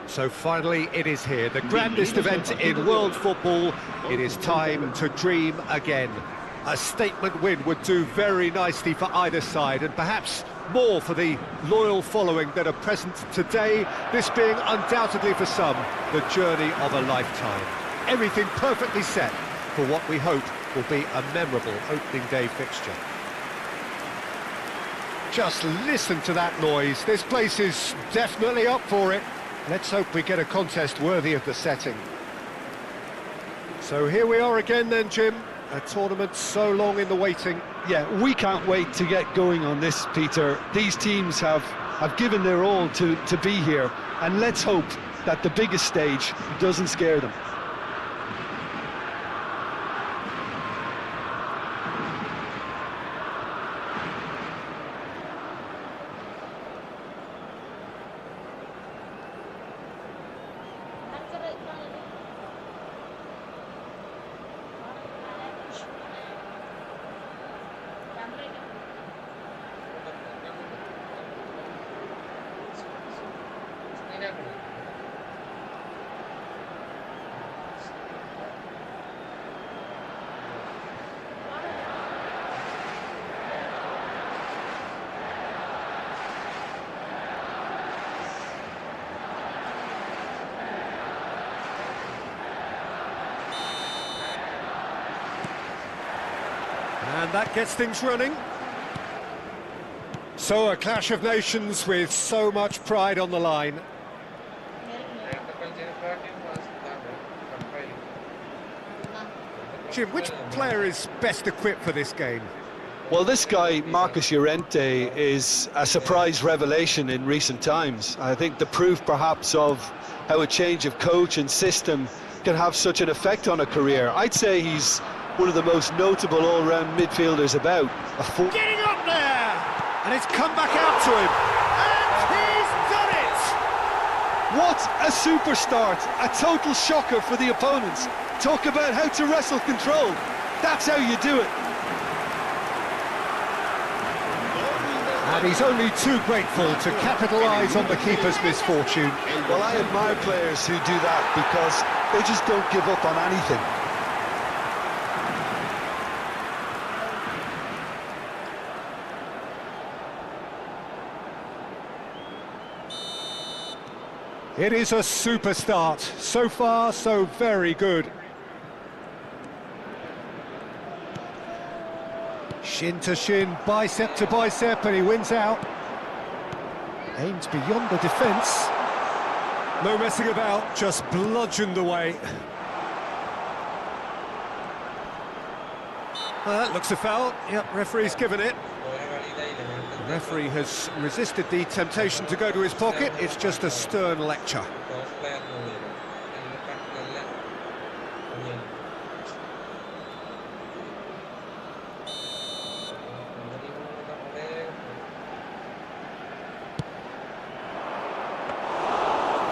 So finally it is here, the grandest event in world football. It is time to dream again. A statement win would do very nicely for either side, and perhaps more for the loyal following that are present today, this being undoubtedly for some the journey of a lifetime. Everything perfectly set for what we hope will be a memorable opening day fixture. Just listen to that noise. This place is definitely up for it. Let's hope we get a contest worthy of the setting. So here we are again then, Jim. A tournament so long in the waiting. Yeah, we can't wait to get going on this, Peter. These teams have given their all to be here, and let's hope that the biggest stage doesn't scare them. And that gets things running. So a clash of nations with so much pride on the line. Jim, which player is best equipped for this game? Well, this guy, Marcus Llorente, is a surprise revelation in recent times. I think the proof, perhaps, of how a change of coach and system can have such an effect on a career. I'd say he's one of the most notable all-round midfielders about. Getting up there! And it's come back out to him. And he's done it! What a super start! A total shocker for the opponents. Talk about how to wrestle control. That's how you do it. And he's only too grateful to capitalise on the keeper's misfortune. Well, I admire players who do that because they just don't give up on anything. It is a super start. So far, so very good. Shin to shin, bicep to bicep, and he wins out. Aims beyond the defence. No messing about, just bludgeoned away. That looks a foul. Yep, referee's given it. The referee has resisted the temptation to go to his pocket. It's just a stern lecture.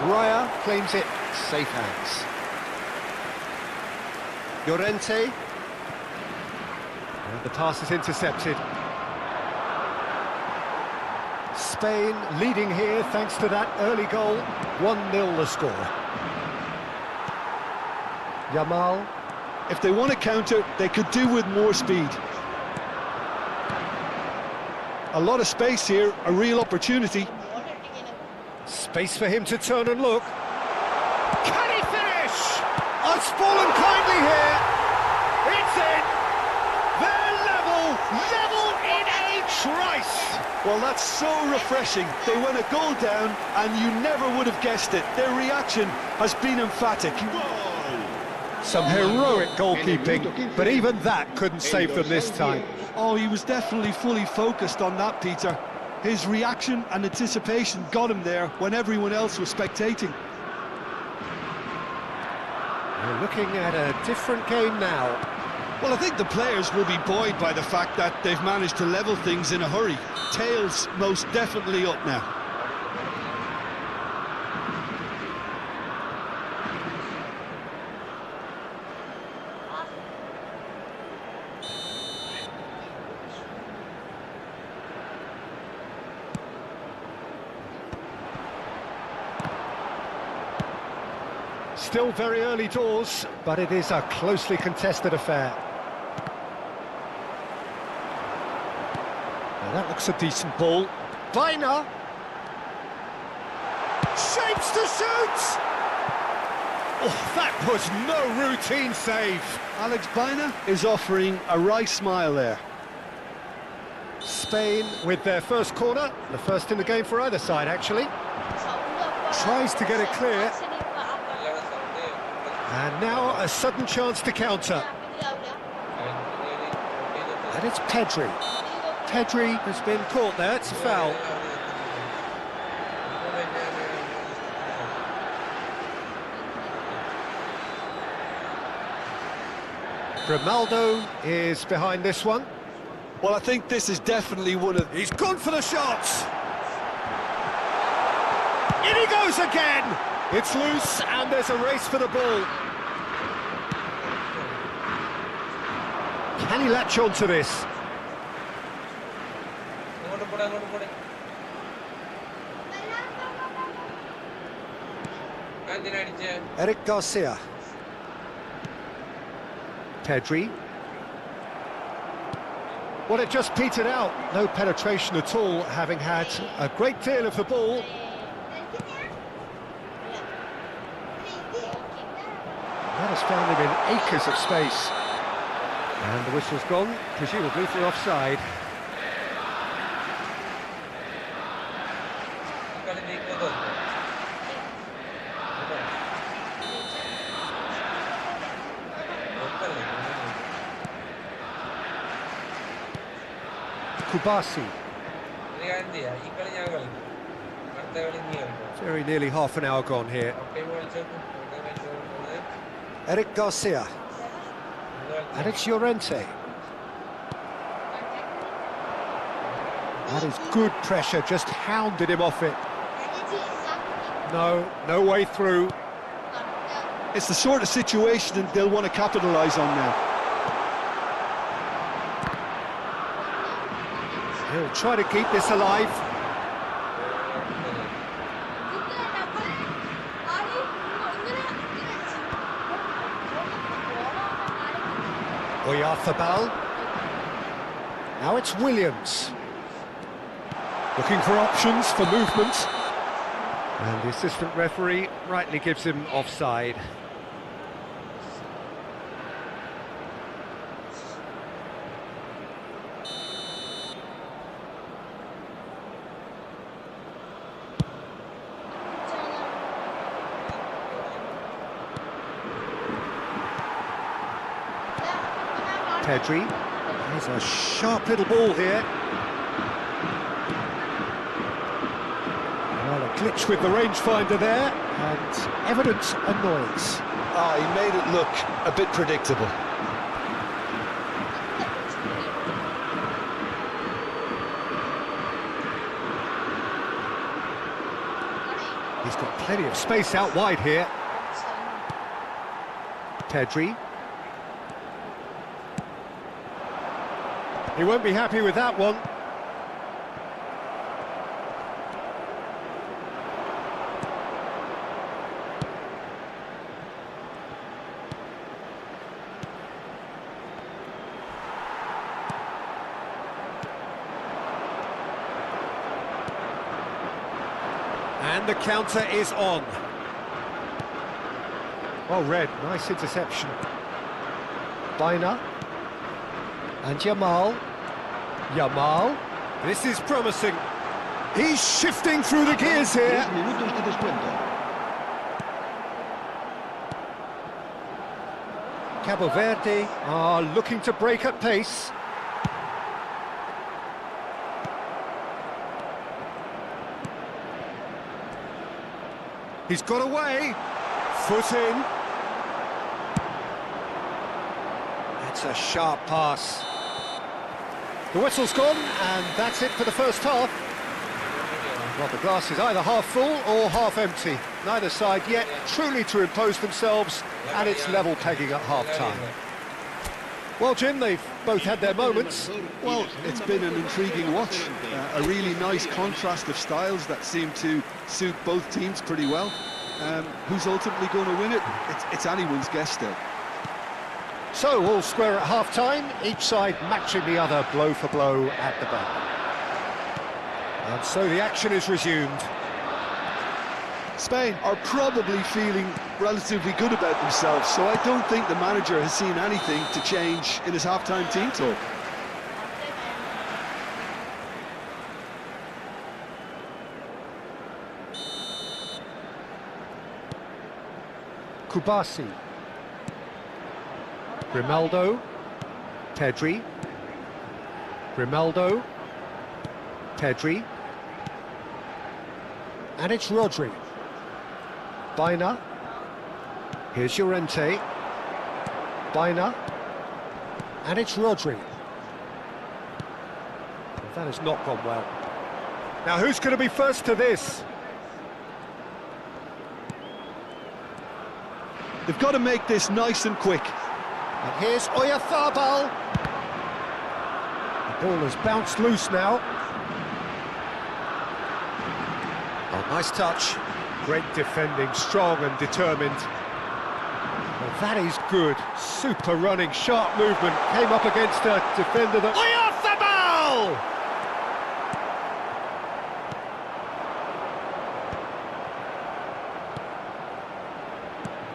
Raya claims it, safe hands. Llorente. And the pass is intercepted. Spain leading here thanks to that early goal. 1-0 the score. Yamal. If they want to counter, they could do with more speed. A lot of space here, a real opportunity. Space for him to turn and look. Can he finish? It's fallen kindly here. It's in. They're level in a trice. Well, that's so refreshing. They went a goal down and you never would have guessed it. Their reaction has been emphatic. Some heroic goalkeeping, but even that couldn't save them this time. Oh, he was definitely fully focused on that, Peter. His reaction and anticipation got him there when everyone else was spectating. We're looking at a different game now. Well, I think the players will be buoyed by the fact that they've managed to level things in a hurry. Tails most definitely up now. Still very early doors, but it is a closely contested affair. Now that looks a decent ball. Baina! Shapes to shoot! Oh, that was no routine save. Alex Baina is offering a wry smile there. Spain with their first corner, the first in the game for either side, actually. Tries to get it clear. And now a sudden chance to counter. And it's Pedri. Pedri has been caught there, it's a foul. Grimaldo is behind this one. Well, I think this is definitely one of... He's gone for the shots! In he goes again! It's loose and there's a race for the ball. Can he latch on to this? Eric Garcia. Pedri. Well, it just petered out. No penetration at all, having had a great deal of the ball. That has found him in acres of space. And the whistle's gone, presumably for offside. Kubasi. Very nearly half an hour gone here. Eric Garcia. And it's Llorente. That is good pressure, just hounded him off it. No way through. It's the sort of situation that they'll want to capitalise on now. He'll try to keep this alive. Oyarzabal. Now it's Williams. Looking for options for movement. And the assistant referee rightly gives him offside. Pedri. There's a sharp little ball here. Well, a glitch with the rangefinder there, and evident annoyance. He made it look a bit predictable. He's got plenty of space out wide here. Pedri. He won't be happy with that one. And the counter is on. Well read, nice interception. Baina. And Yamal. This is promising. He's shifting through the gears here. Cabo Verde are looking to break at pace. He's got away. Foot in. That's a sharp pass. The whistle's gone, and that's it for the first half. Well, the glass is either half full or half empty. Neither side yet truly to impose themselves, and it's level pegging at half-time. Well, Jim, they've both had their moments. Well, it's been an intriguing watch. A really nice contrast of styles that seem to suit both teams pretty well. Who's ultimately going to win it? It's anyone's guess still. So, all square at half-time, each side matching the other blow for blow at the back. And so the action is resumed. Spain are probably feeling relatively good about themselves, so I don't think the manager has seen anything to change in his half-time team talk. Kubasi. Grimaldo. Pedri. Grimaldo. Pedri. And it's Rodri. Baina. Here's Llorente. Baina. And it's Rodri. That has not gone well. Now who's going to be first to this? They've got to make this nice and quick. And here's Oyarzabal. The ball has bounced loose now. Oh, nice touch. Great defending, strong and determined. Well, that is good. Super running, sharp movement. Came up against a defender that... Oyarzabal!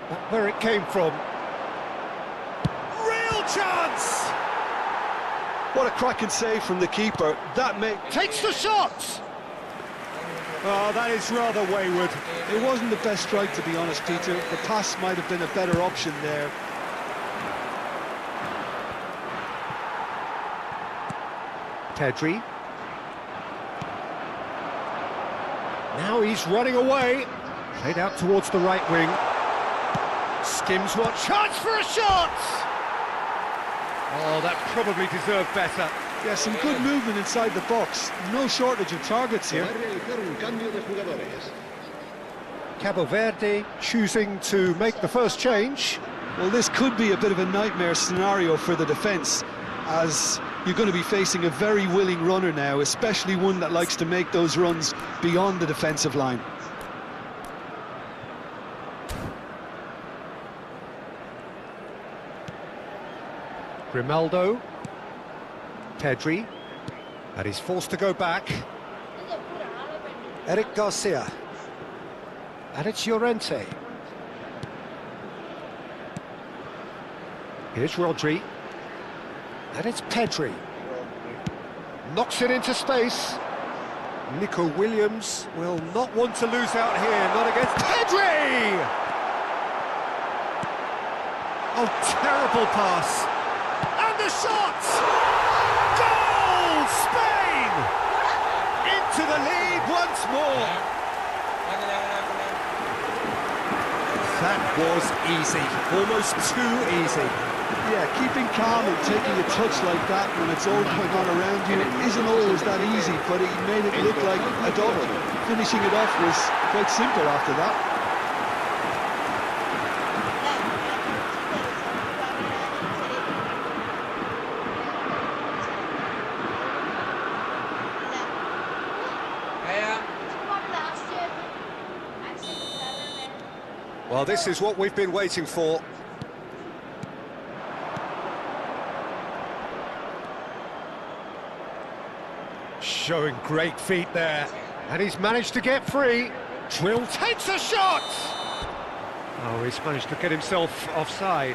That's where it came from. Real chance! What a cracking save from the keeper. Takes the shot! Oh, that is rather wayward. It wasn't the best strike, to be honest, Peter. The pass might have been a better option there. Pedri. Now he's running away. Played out towards the right wing. Skims one. Chance for a shot! Oh, that probably deserved better. Yeah, some good movement inside the box. No shortage of targets here. Cabo Verde choosing to make the first change. Well, this could be a bit of a nightmare scenario for the defence, as you're going to be facing a very willing runner now, especially one that likes to make those runs beyond the defensive line. Grimaldo. Pedri. And he's forced to go back. Eric Garcia. And it's Llorente. Here's Rodri. And it's Pedri. Knocks it into space. Nico Williams will not want to lose out here, not against Pedri! Oh, terrible pass. And the shot! Goal! Spain! Into the lead once more. That was easy, almost too easy. Yeah, keeping calm and taking a touch like that when it's all going on around you isn't always that easy, but he made it look like a double. Finishing it off was quite simple after that. Well, this is what we've been waiting for. Showing great feet there. And he's managed to get free. Twill takes a shot! Oh, he's managed to get himself offside.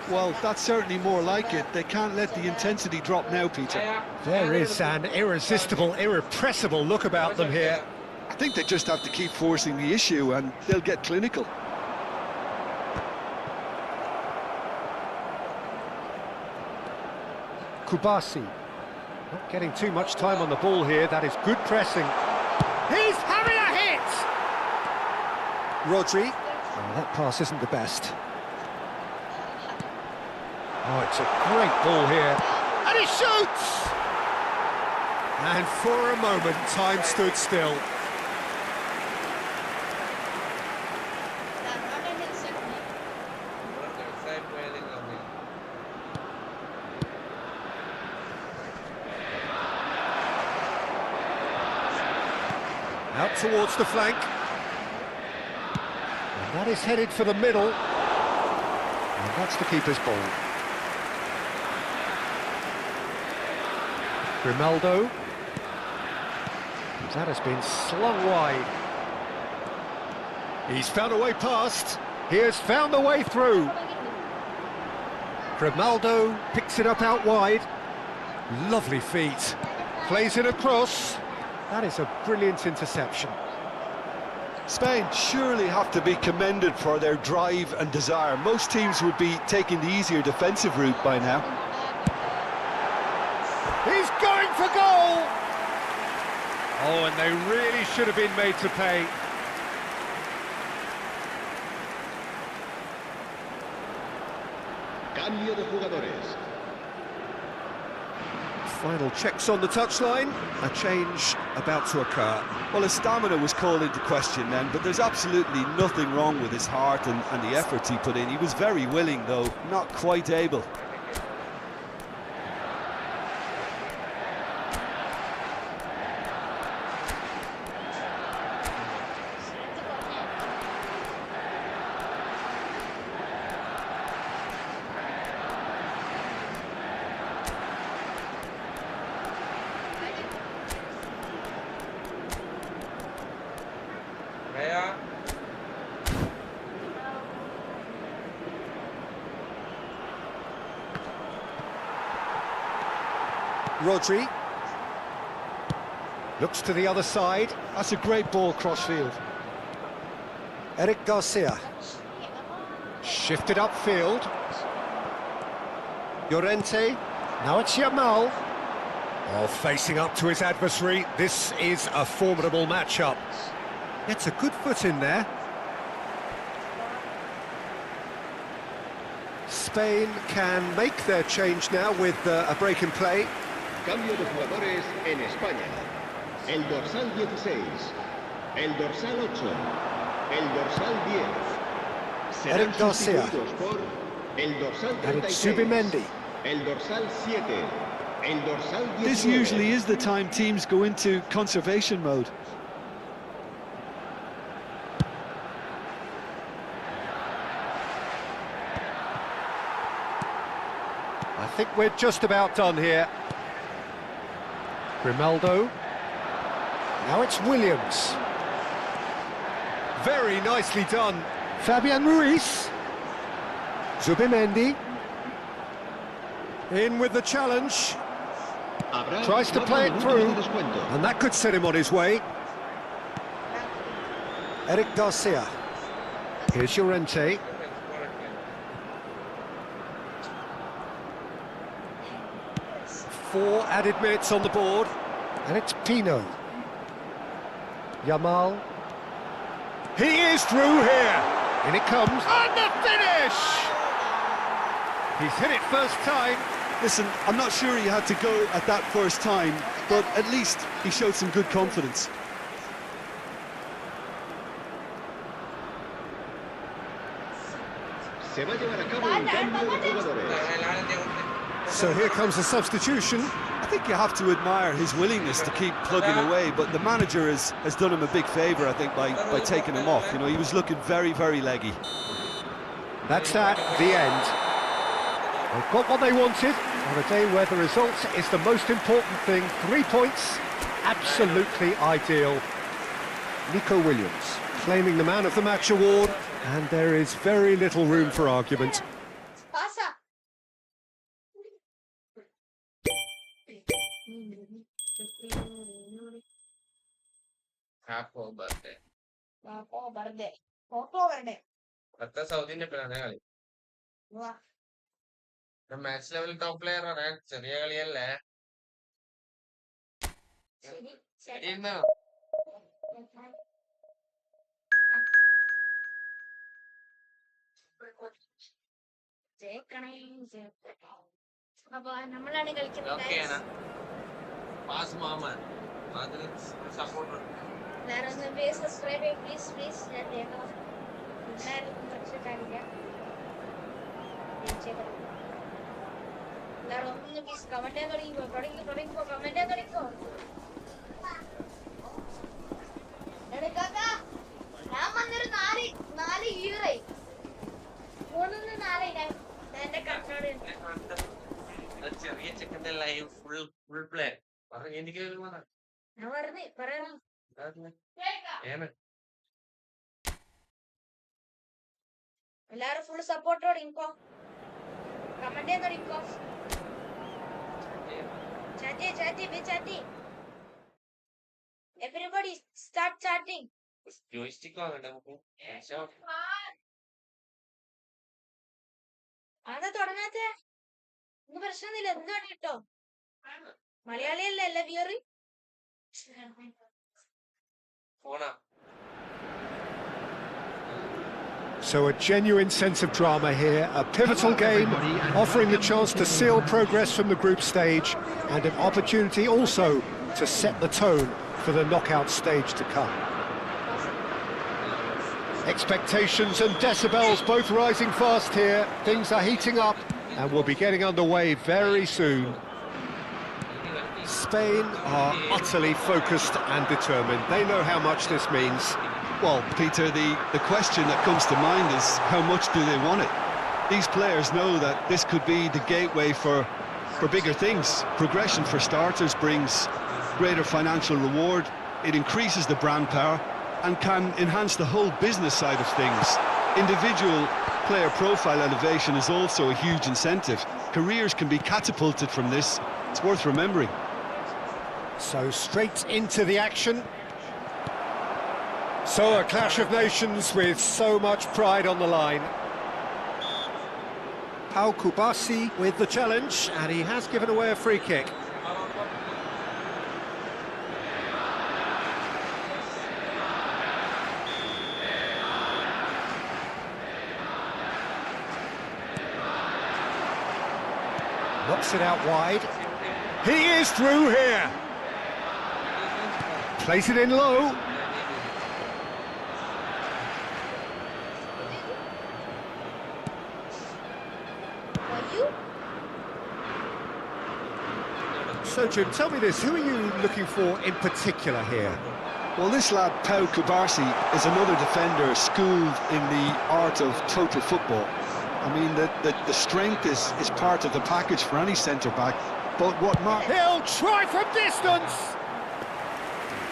Well, that's certainly more like it. They can't let the intensity drop now, Peter. There is an irresistible, irrepressible look about them here. I think they just have to keep forcing the issue and they'll get clinical. Kubasi. Not getting too much time on the ball here. That is good pressing. He's having a hit! Rodri. Oh, that pass isn't the best. Oh, it's a great ball here. And he shoots! And for a moment, time stood still. Out towards the flank. And that is headed for the middle. And that's the keeper's ball. Grimaldo. That has been slung wide. He's found a way past. He has found the way through. Grimaldo picks it up out wide. Lovely feet. Plays it across. That is a brilliant interception. Spain surely have to be commended for their drive and desire. Most teams would be taking the easier defensive route by now. He's going for goal! Oh, and they really should have been made to pay. Cambio de jugadores. Final checks on the touchline. A change about to occur. Well, his stamina was called into question then, but there's absolutely nothing wrong with his heart and the efforts he put in. He was very willing, though, not quite able. Rodri. Looks to the other side. That's a great ball cross-field. Eric Garcia. Shifted upfield. Llorente. Now it's Yamal. Oh, facing up to his adversary, this is a formidable matchup. Gets a good foot in there. Spain can make their change now with a break in play. Cambio de jugadores en España. El dorsal 16, el dorsal 8, el dorsal 10. Eric Garcia. Por el dorsal Eric 36, Zubimendi. el dorsal 7, el dorsal 19. This usually is the time teams go into conservation mode. I think we're just about done here. Grimaldo. Now it's Williams. Very nicely done. Fabian Ruiz. Zubimendi. In with the challenge. Tries to play it through. And that could set him on his way. Eric Garcia. Here's Llorente. Four added minutes on the board. And it's Pino. Yamal. He is through here. In it comes. And the finish! He's hit it first time. Listen, I'm not sure he had to go at that first time, but at least he showed some good confidence. Se va a llevar a cabo un cambio de jugadores. So here comes the substitution. I think you have to admire his willingness to keep plugging away, but the manager has done him a big favour, I think, by taking him off. You know, he was looking very, very leggy. That's that, the end. They've got what they wanted on a day where the result is the most important thing. 3 points, absolutely ideal. Nico Williams claiming the Man of the Match award, and there is very little room for argument. Pasa. Happy birthday. Oh, birthday. Photo birthday. That's South Indian player. Wow. The match level top player on it. Serial. No. Okay, na. Pass mama. Support. Subscribe, please. Live full play. എല്ലാരും full സപ്പോർട്ടോടെ ഇൻകോ comment ചെയ്തോ ഇൻകോ ചാറ്റി everybody start chatting joystick വാങ്ങണ്ട നമുക്ക് അതാ തുടങ്ങാത്തെ ഒന്നും പ്രശ്നമൊന്നുമില്ല എന്നാണ് കേട്ടോ മലയാളിയല്ലേ അല്ല weary ഫോണാ. So a genuine sense of drama here, a pivotal game, offering the chance to seal progress from the group stage and an opportunity also to set the tone for the knockout stage to come. Expectations and decibels both rising fast here. Things are heating up and we'll be getting underway very soon. Spain are utterly focused and determined. They know how much this means. Well, Peter, the question that comes to mind is how much do they want it? These players know that this could be the gateway for bigger things. Progression, for starters, brings greater financial reward, it increases the brand power and can enhance the whole business side of things. Individual player profile elevation is also a huge incentive. Careers can be catapulted from this. It's worth remembering. So straight into the action. So a clash of nations with so much pride on the line. Pau Kubasi with the challenge, and he has given away a free kick. Knocks it out wide. He is through here. Plays it in low. For you? So, Jim, tell me this, who are you looking for in particular here? Well, this lad, Pau Kubarsi, is another defender schooled in the art of total football. I mean, the strength is part of the package for any centre-back, but what Mark... He'll try from distance!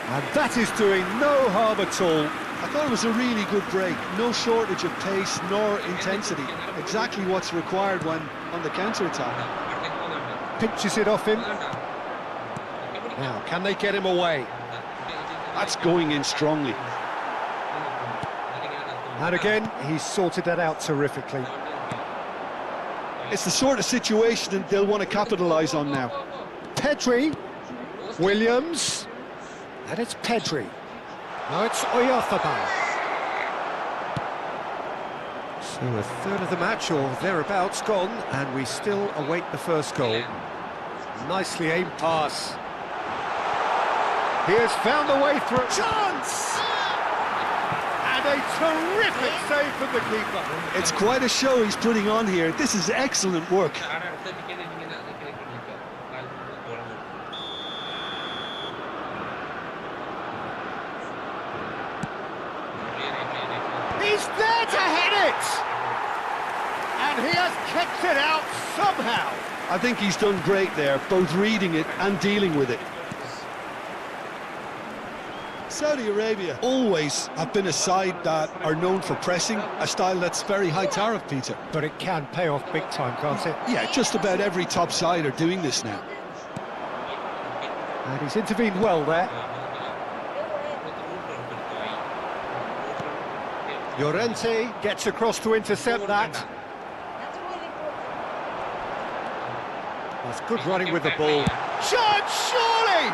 And that is doing no harm at all. I thought it was a really good break. No shortage of pace nor intensity. Exactly what's required when on the counter-attack. Pinches it off him. Now, can they get him away? That's going in strongly. And again, he's sorted that out terrifically. It's the sort of situation that they'll want to capitalise on now. Pedri, Williams, and it's Pedri. Now it's Oyarzabal. So a third of the match or thereabouts gone, and we still await the first goal. Nicely aimed pass. He has found a way through. Chance! And a terrific save from the keeper. It's quite a show he's putting on here. This is excellent work. He's there to hit it! And he has kicked it out somehow. I think he's done great there, both reading it and dealing with it. Saudi Arabia always have been a side that are known for pressing, a style that's very high tariff, Peter. But it can pay off big time, can't it? Yeah, just about every top side are doing this now. And he's intervened well there. Llorente gets across to intercept that. That's really good. That's good running with the ball. Chance, surely!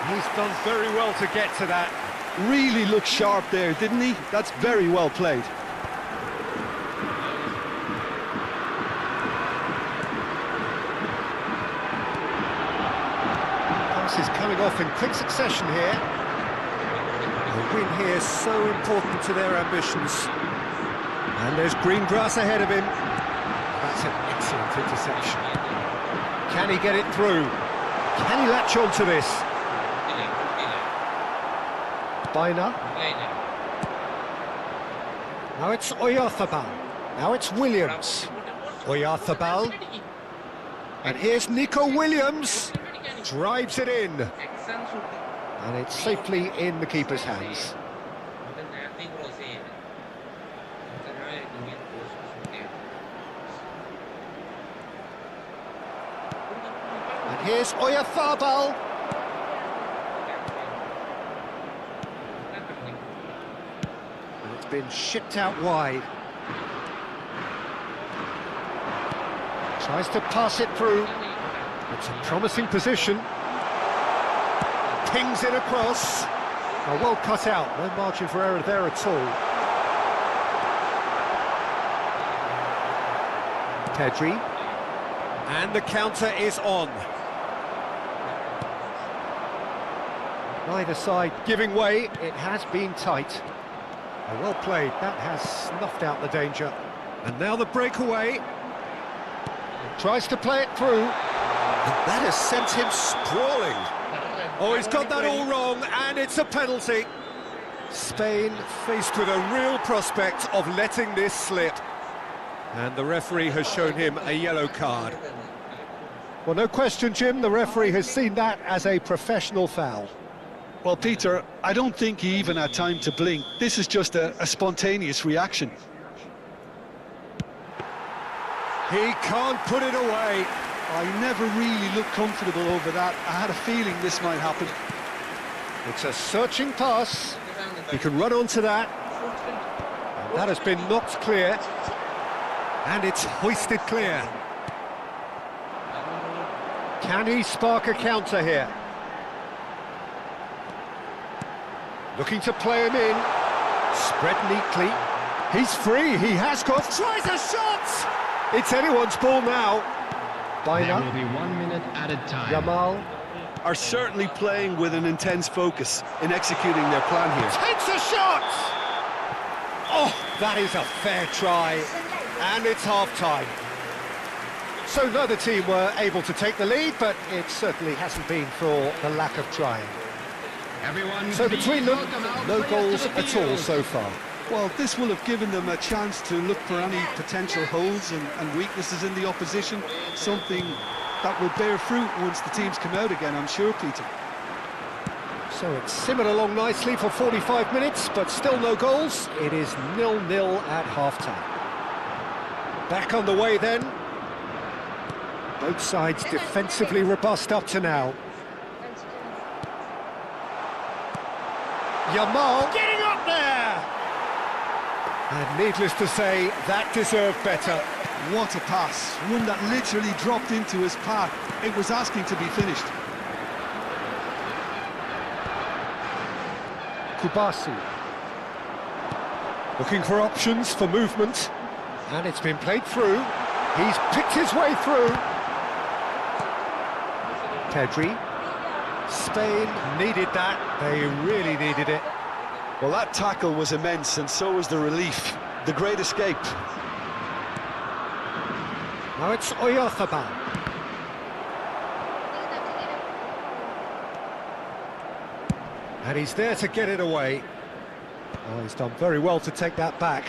He's done very well to get to that. Really looked sharp there, didn't he? That's very well played. Pass is coming off in quick succession here. The win here is so important to their ambitions. And there's green grass ahead of him. That's an excellent interception. Can he get it through? Can he latch on to this? Bina. Now it's Oyarzabal. Now it's Williams. Oyarzabal. And here's Nico Williams. Drives it in. And it's safely in the keeper's hands. And here's Oyarzabal. And it's been shipped out wide. Tries to pass it through. It's a promising position. Pings it across. Oh, well cut out. No margin for error there at all. Pedri. And the counter is on. Neither side giving way. It has been tight. Oh, well played. That has snuffed out the danger. And now the breakaway. Tries to play it through. And that has sent him sprawling. Oh, he's got that all wrong, and it's a penalty. Spain faced with a real prospect of letting this slip. And the referee has shown him a yellow card. Well, no question, Jim, the referee has seen that as a professional foul. Well, Peter, I don't think he even had time to blink. This is just a spontaneous reaction. He can't put it away. I never really looked comfortable over that. I had a feeling this might happen. It's a searching pass. He can run onto that. And that has been knocked clear. And it's hoisted clear. Can he spark a counter here? Looking to play him in. Spread neatly. He's free, he has got... Tries a shot! It's anyone's ball now. There will Baina, be 1 minute added time. Yamal, Are certainly playing with an intense focus in executing their plan here. takes a shot! Oh, that is a fair try, and it's half-time. So neither team were able to take the lead, but it certainly hasn't been for the lack of trying. Everyone, So please between them, welcome our no players goals to the at all field. so far. Well, this will have given them a chance to look for any potential holes and weaknesses in the opposition, something that will bear fruit once the teams come out again, I'm sure, Peter. So it's simmered along nicely for 45 minutes, but still no goals. It is 0-0 at half-time. Back on the way then. Both sides defensively robust up to now. Yamal getting up there! And needless to say, that deserved better. What a pass, one that literally dropped into his path. It was asking to be finished. Kubasi. Looking for options for movement. And it's been played through. He's picked his way through. Pedri. Spain needed that. They really needed it. Well, that tackle was immense, and so was the relief. The great escape. Now it's Oyarzabal. And he's there to get it away. Oh, he's done very well to take that back.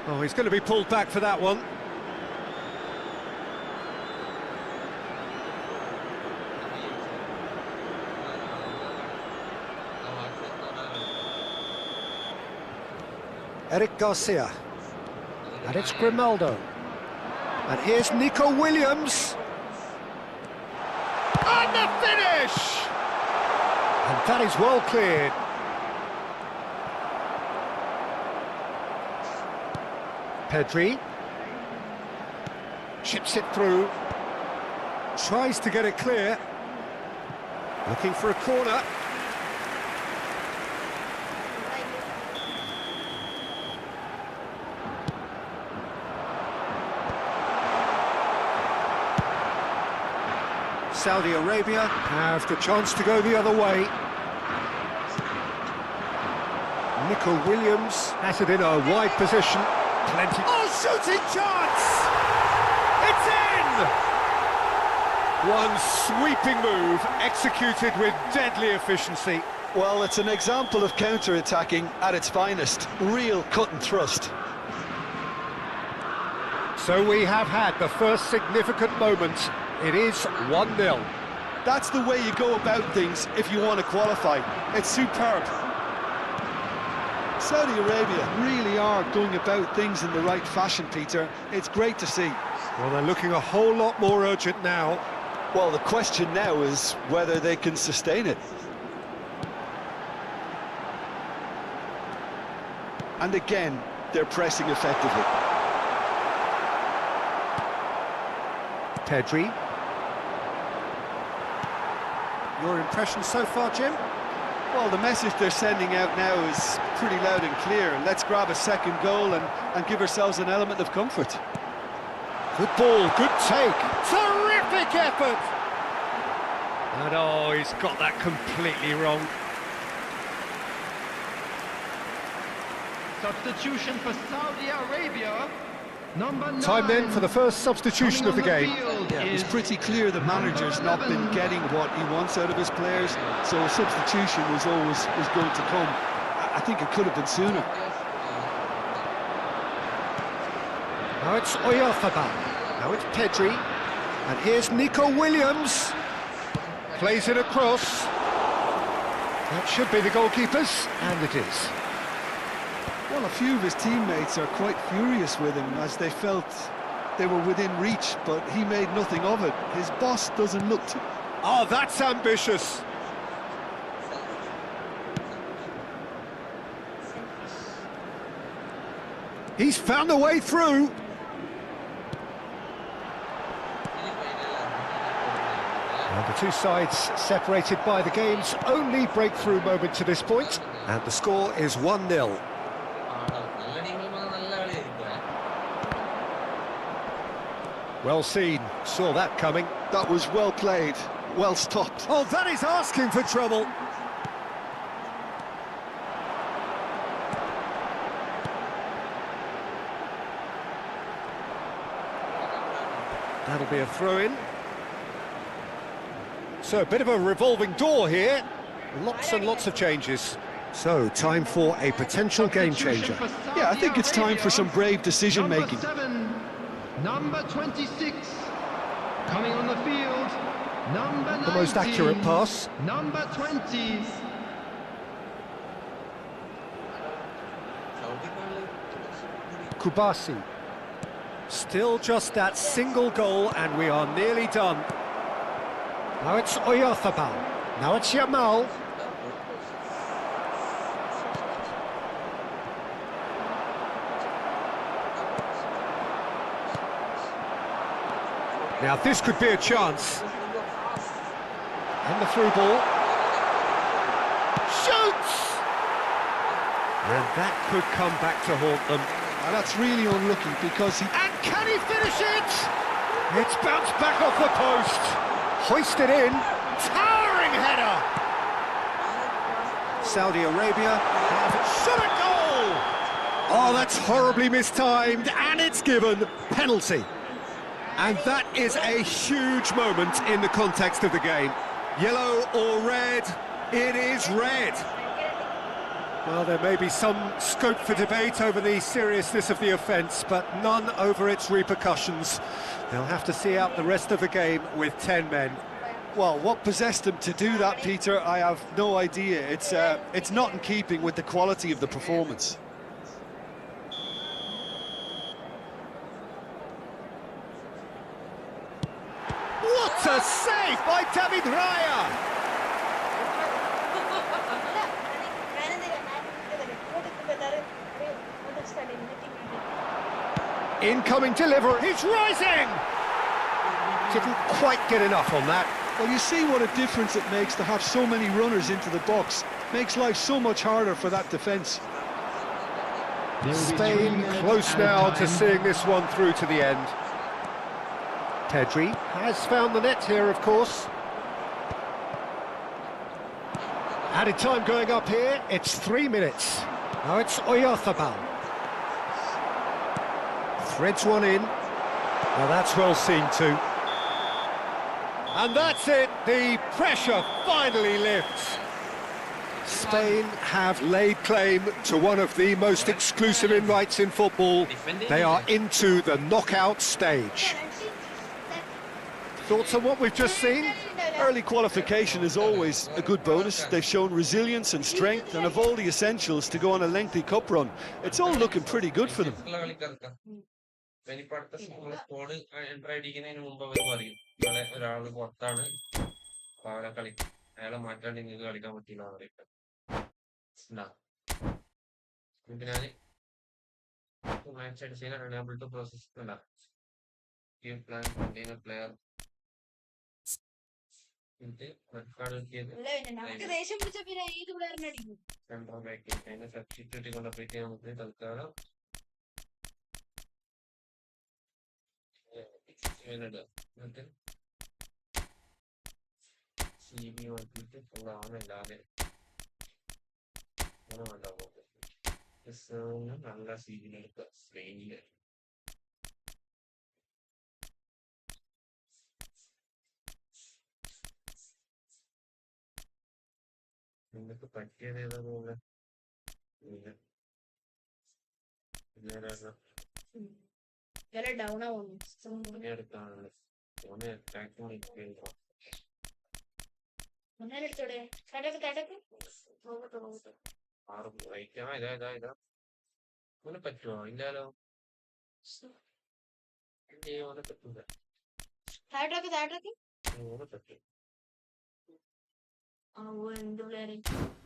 Oh, he's going to be pulled back for that one. Eric Garcia. And it's Grimaldo. And here's Nico Williams. And the finish! And that is well cleared. Pedri. Chips it through. Tries to get it clear. Looking for a corner. Saudi Arabia have the chance to go the other way. Nico Williams has it in a wide position. Plenty. Oh, shooting chance! It's in! One sweeping move executed with deadly efficiency. Well, it's an example of counter-attacking at its finest. Real cut and thrust. So we have had the first significant moment. It is 1-0. That's the way you go about things if you want to qualify. It's superb. Saudi Arabia really are going about things in the right fashion, Peter. It's great to see. Well, they're looking a whole lot more urgent now. Well, the question now is whether they can sustain it. And again, they're pressing effectively. Pedri. Your impression so far, Jim? Well, the message they're sending out now is pretty loud and clear. Let's grab a second goal and give ourselves an element of comfort. Good ball, good take. Terrific effort! And oh, he's got that completely wrong. Substitution for Saudi Arabia. Number 9. Time then for the first substitution of the game. It's pretty clear the manager's not been getting what he wants out of his players, so a substitution was going to come. I think it could have been sooner. Now it's Oyarzabal. Now it's Pedri. And here's Nico Williams. Plays it across. That should be the goalkeepers, and it is. Well, a few of his teammates are quite furious with him as they felt they were within reach, but he made nothing of it. His boss doesn't look too... Oh, that's ambitious. He's found a way through. And the two sides separated by the game's only breakthrough moment to this point. And the score is 1-0. Well seen, saw that coming. That was well played, well stopped. Oh, that is asking for trouble. That'll be a throw-in. So a bit of a revolving door here. Lots and lots of changes. So, time for a potential game changer. Yeah, I think it's time for some brave decision-making. Number 26. Coming on the field, number 19. The most accurate pass. Number 20. Kubasi. Still just that single goal and we are nearly done. Now it's Oyarzabal. Now it's Yamal. Now this could be a chance. And the through ball. Shoots! And that could come back to haunt them. And that's really unlucky because he... And can he finish it? It's bounced back off the post. Hoisted in. Towering header. Saudi Arabia have shot a goal. Oh, that's horribly mistimed. And it's given. Penalty. And that is a huge moment in the context of the game. Yellow or red? It is red. Well, there may be some scope for debate over the seriousness of the offence, but none over its repercussions. They'll have to see out the rest of the game with 10 men. Well, what possessed him to do that, Peter, I have no idea. It's not in keeping with the quality of the performance. What a save by David Raya! Incoming delivery, he's rising! Didn't quite get enough on that. Well, you see what a difference it makes to have so many runners into the box. Makes life so much harder for that defence. Spain close now to seeing this one through to the end. Pedri has found the net here, of course. Added time going up here, it's 3 minutes. Now it's Oyarzabal. Threads one in. Now that's well seen too. And that's it, the pressure finally lifts. Spain have laid claim to one of the most exclusive invites in football. They are into the knockout stage. Thoughts on what we've just seen? Early qualification is always a good bonus. They've shown resilience and strength and have all the essentials to go on a lengthy cup run. It's all looking pretty good for them. Unable to process game plan container player. നമുക്ക് ദേഷ്യം പിടിച്ച പിന്നെ ഏത് പിള്ളേരെ അടിക്കും Central back അതിനെ substitute കൊണ്ടപ്പോഴേക്ക് നമുക്ക് തൽക്കാലം എന്നിട്ട് CB നോക്കിയിട്ട് ഫുള്ളാവുന്നില്ലാതെ അങ്ങനെ ഉണ്ടാവും നല്ല സീരിയലെടുക്കുക സ്പെയിനില് നിങ്ങൾക്ക് പറ്റിയത് ഏതാ പോലെ ഡൗൺ ആവുന്നു എടുക്കാനുള്ളത് ഓനെ അറ്റാക്കിംഗ് മുന്നേറ്റോടെ തടക്ക് ആറ് റൈറ്റ് ഇതാ ഓനെ പറ്റുമോ ഇല്ലാലോ ഓനെ പറ്റൂല ഓനെ പറ്റും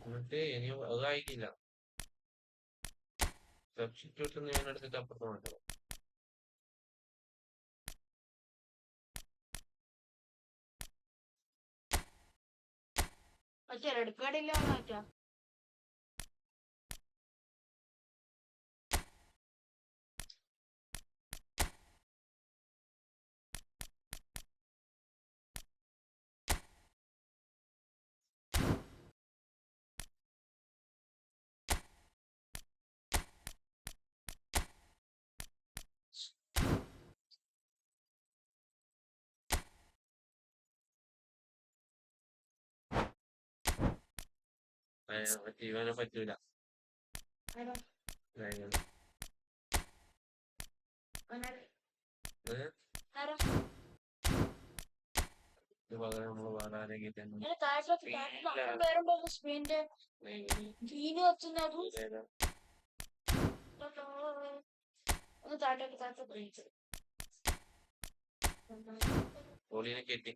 എന്നിട്ട് ഇനി അതായിക്കില്ല സബ്സ്റ്റിറ്റ്യൂട്ട് ഞാൻ എടുത്തിട്ട് അപ്പുറത്ത് വേണ്ടോ പക്ഷെ റെഡ് കാർഡ് ഇല്ല ഇവനെ പറ്റൂല. ആരോ? ഭയങ്കര. ആരോ? ഇത് പകരം നമ്മള് വേറെ ആരെങ്കിലും തന്നെ. ഇങ്ങനെ താഴത്തോട്ട് വരുമ്പോ സ്പെയിന്റെ ഗ്രീന് വെച്ചുന്നത് ഒന്ന് താഴത്തോട്ട് വിളിച്ചു. ഗോളിനെ കയറ്റി.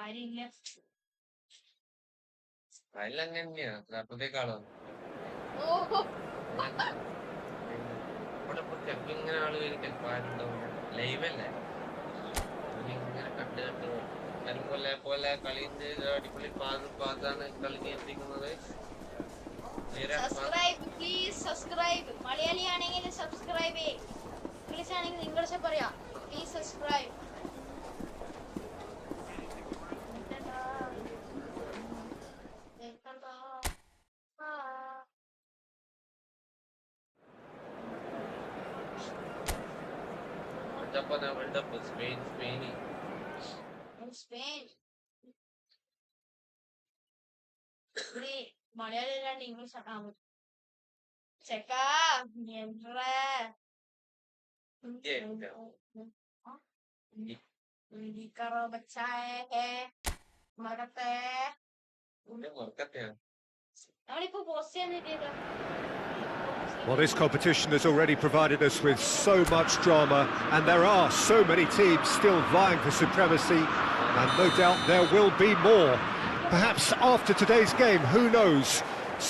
ആരില്ല. അതിലങ്ങനെ തന്നെയാ അപ്പത്തേക്കാളും. ഓഹോ ഇവിടെ ഇപ്പൊ ചിലപ്പോ ഇങ്ങനെ ആള് വരും, ചിലപ്പോ ആരുണ്ടാവും. ലൈവല്ലേ ഇങ്ങനെ കണ്ട് പോലെ കളിന്റെ അടിപൊളി പാതാണ് കളി നിയന്ത്രിക്കുന്നത്. Subscribe please, subscribe. മലയാളി ആണെങ്കിൽ സബ്സ്ക്രൈബ്, ഇംഗ്ലീഷ് ആണെങ്കിൽ ഇംഗ്ലീഷ് പറയാം. Please subscribe. World cup Spain. Malayali അല്ലാണ്ട് ഇംഗ്ലീഷ് ആക്കാൻ പറ്റും. ചെക്കാ നമ്മളിപ്പോ പോസ്റ്റ് ചെയ്യാൻ. Well, this competition has already provided us with so much drama, and there are so many teams still vying for supremacy, and no doubt there will be more. Perhaps after today's game, who knows?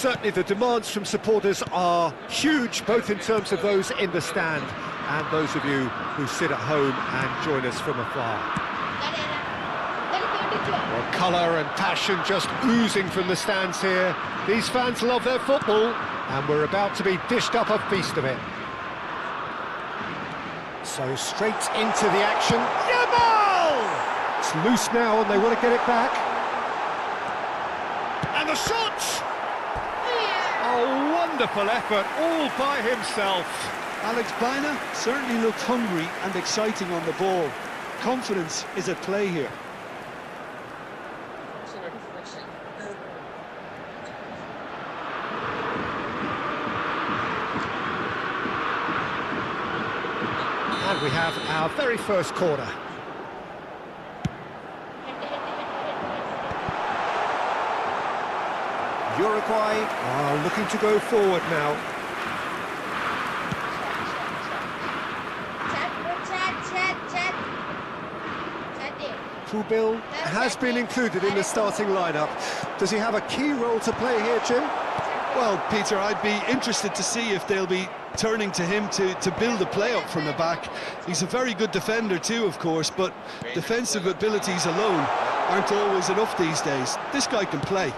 Certainly the demands from supporters are huge, both in terms of those in the stand and those of you who sit at home and join us from afar. Well, colour and passion just oozing from the stands here. These fans love their football, and we're about to be dished up a feast of it. So straight into the action. Yamal! It's loose now and they want to get it back. And the shot! A wonderful effort all by himself. Alex Baina certainly looked hungry and exciting on the ball. Confidence is at play here. And we have our very first corner. Uruguay are looking to go forward now. Pubil has been included in the starting lineup. Does he have a key role to play here, Jim? Well, Peter, I'd be interested to see if they'll be turning to him to build a play up from the back. He's a very good defender too, of course, but defensive abilities alone aren't always enough these days. This guy can play.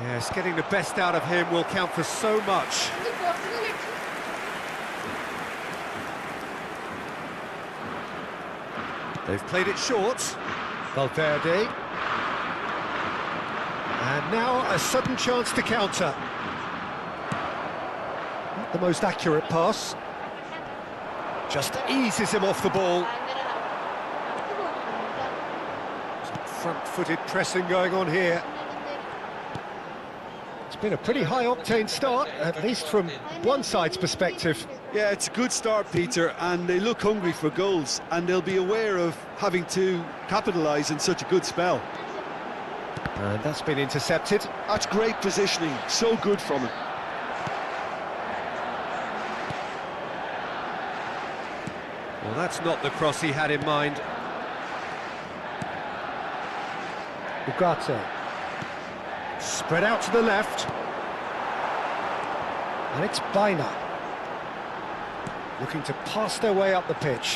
Yes, getting the best out of him will count for so much. They've played it short. Valverde. And now a sudden chance to counter. Not the most accurate pass. Just eases him off the ball. Some front-footed pressing going on here. It's been a pretty high-octane start, at least from one side's perspective. Yeah, it's a good start, Peter, and they look hungry for goals, and they'll be aware of having to capitalise in such a good spell. And that's been intercepted. That's great positioning, so good from him. Well, that's not the cross he had in mind. Ugarte. Spread out to the left. And it's Baina. Looking to pass their way up the pitch.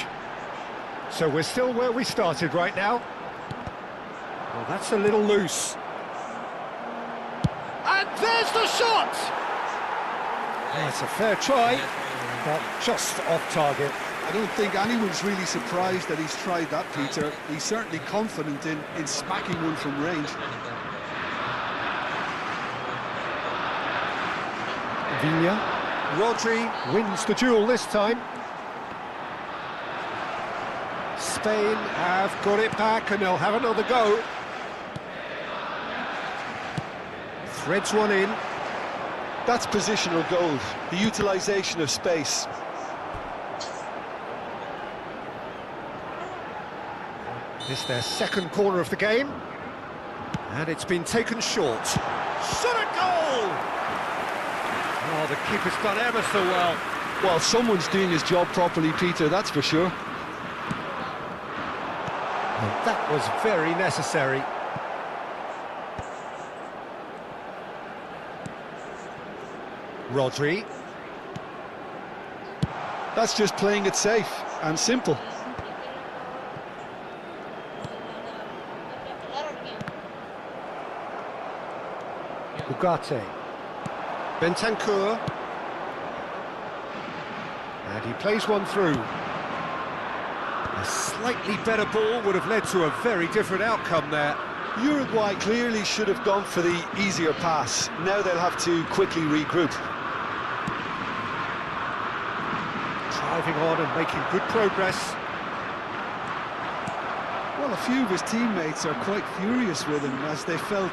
So we're still where we started right now. Well, that's a little loose. And there's the shot! Oh, it's a fair try, but just off target. I don't think anyone's really surprised that he's tried that, Peter. He's certainly confident in smacking one from range. Villa. Rodri wins the duel this time. Spain have got it back and they'll have another go. Threads one in. That's positional gold, the utilisation of space. It's their second corner of the game. And it's been taken short. Shot a goal! Oh, the keeper's done ever so well. Well, someone's doing his job properly, Peter, that's for sure. And that was very necessary. Rodri. That's just playing it safe and simple. Ugarte. Bentancur. And he plays one through. A slightly better ball would have led to a very different outcome there. Uruguay clearly should have gone for the easier pass. Now they'll have to quickly regroup. Driving on and making good progress. Well, a few of his teammates are quite furious with him as they felt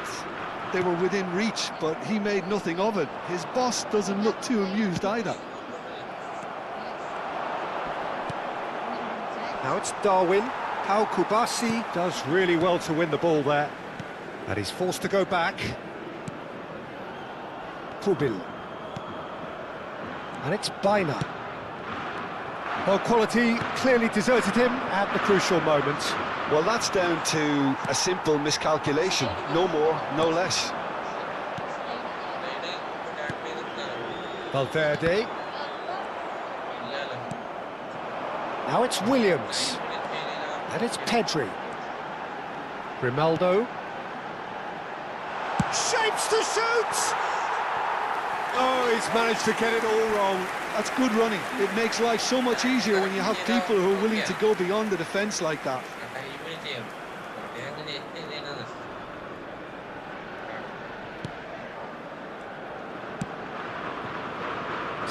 they were within reach, but he made nothing of it. His boss doesn't look too amused either. Now it's Darwin. Pau Kubasi does really well to win the ball there. And he's forced to go back. Pubil. And it's Baina. Well, quality clearly deserted him at the crucial moment. Well, that's down to a simple miscalculation. No more, no less. Valverde. Now it's Williams. And it's Pedri. Grimaldo. Shapes to shoot! Oh, he's managed to get it all wrong. That's good running. It makes life so much easier when you have people who are willing to go beyond the defence like that.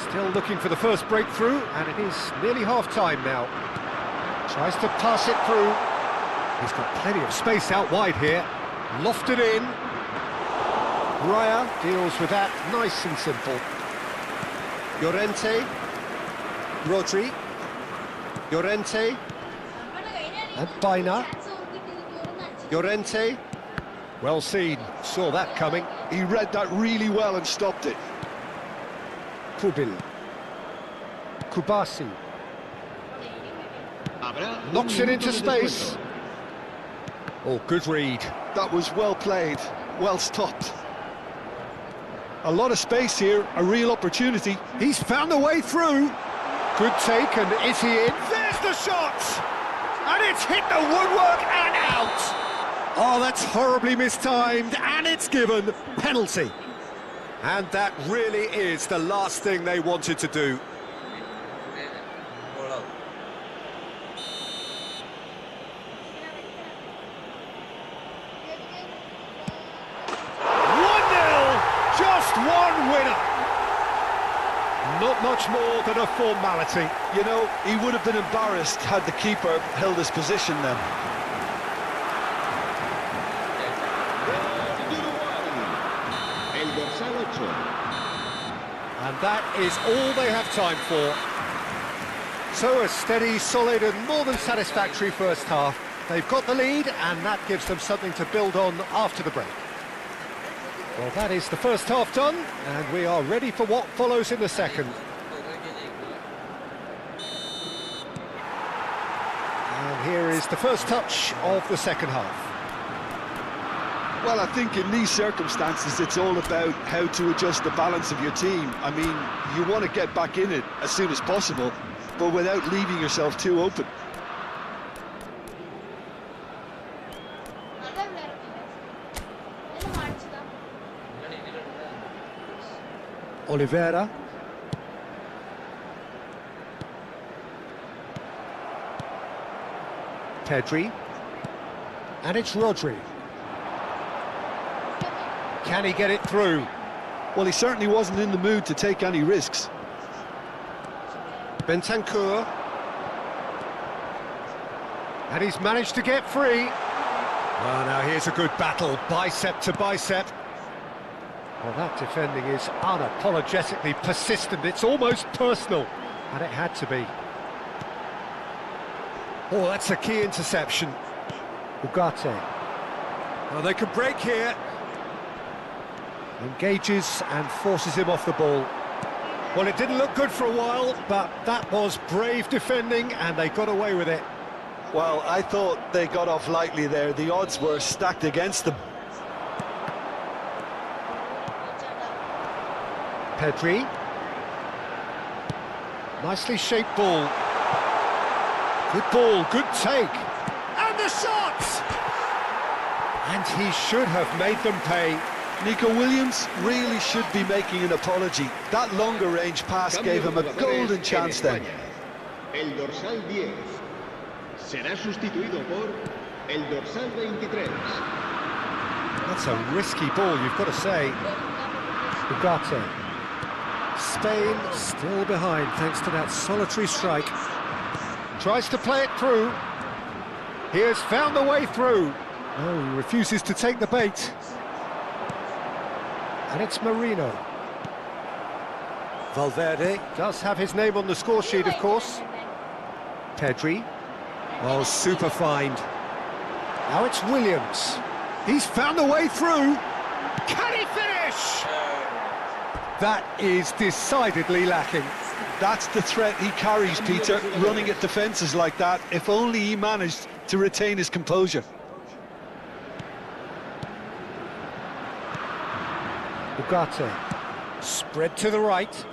Still looking for the first breakthrough, and it is nearly half-time now. Tries to pass it through. He's got plenty of space out wide here. Lofted in. Raya deals with that nice and simple. Llorente. Rodri. Llorente. And Baina. Llorente. Well seen. Saw that coming. He read that really well and stopped it. Pubil. Kubasi. Knocks it into space. Oh, good read. That was well played, well stopped. A lot of space here, a real opportunity. He's found a way through. Good take, and is he in? There's the shot! And it's hit the woodwork and out! Oh, that's horribly mistimed, and it's given penalty. And that really is the last thing they wanted to do. One winner. Not much more than a formality. You know, he would have been embarrassed had the keeper held his position then. El dorsal 8. And that is all they have time for. So a steady, solid and more than satisfactory first half. They've got the lead and that gives them something to build on after the break. Well, that is the first half done, and we are ready for what follows in the second. And here is the first touch of the second half. Well, I think in these circumstances, it's all about how to adjust the balance of your team. I mean, you want to get back in it as soon as possible, but without leaving yourself too open. Oliveira. Pedri. And it's Rodri. Can he get it through? Well, he certainly wasn't in the mood to take any risks. Bentancur. And he's managed to get free. Oh, now here's a good battle, bicep to bicep. Well, that defending is unapologetically persistent. It's almost personal, and it had to be. Oh, that's a key interception. Ugarte. Well, they can break here. Engages and forces him off the ball. Well, it didn't look good for a while, but that was brave defending, and they got away with it. Well, I thought they got off lightly there. The odds were stacked against them. Pedri. Nicely shaped ball. Good ball, good take. And the shot! And he should have made them pay. Nico Williams really should be making an apology. That longer range pass gave him a golden chance then. El dorsal 10 será sustituido por el dorsal 23. That's a risky ball, you've got to say. Ugarte. Spain still behind thanks to that solitary strike. Tries to play it through. He has found the way through. No, he refuses to take the bait. And it's Marino. Valverde does have his name on the score sheet, of course. Pedri. Oh, super find. Now it's Williams. He's found the way through. Can he finish? That is decidedly lacking. That's the threat he carries, Peter, running at defences like that. If only he managed to retain his composure. Ugarte. Spread to the right.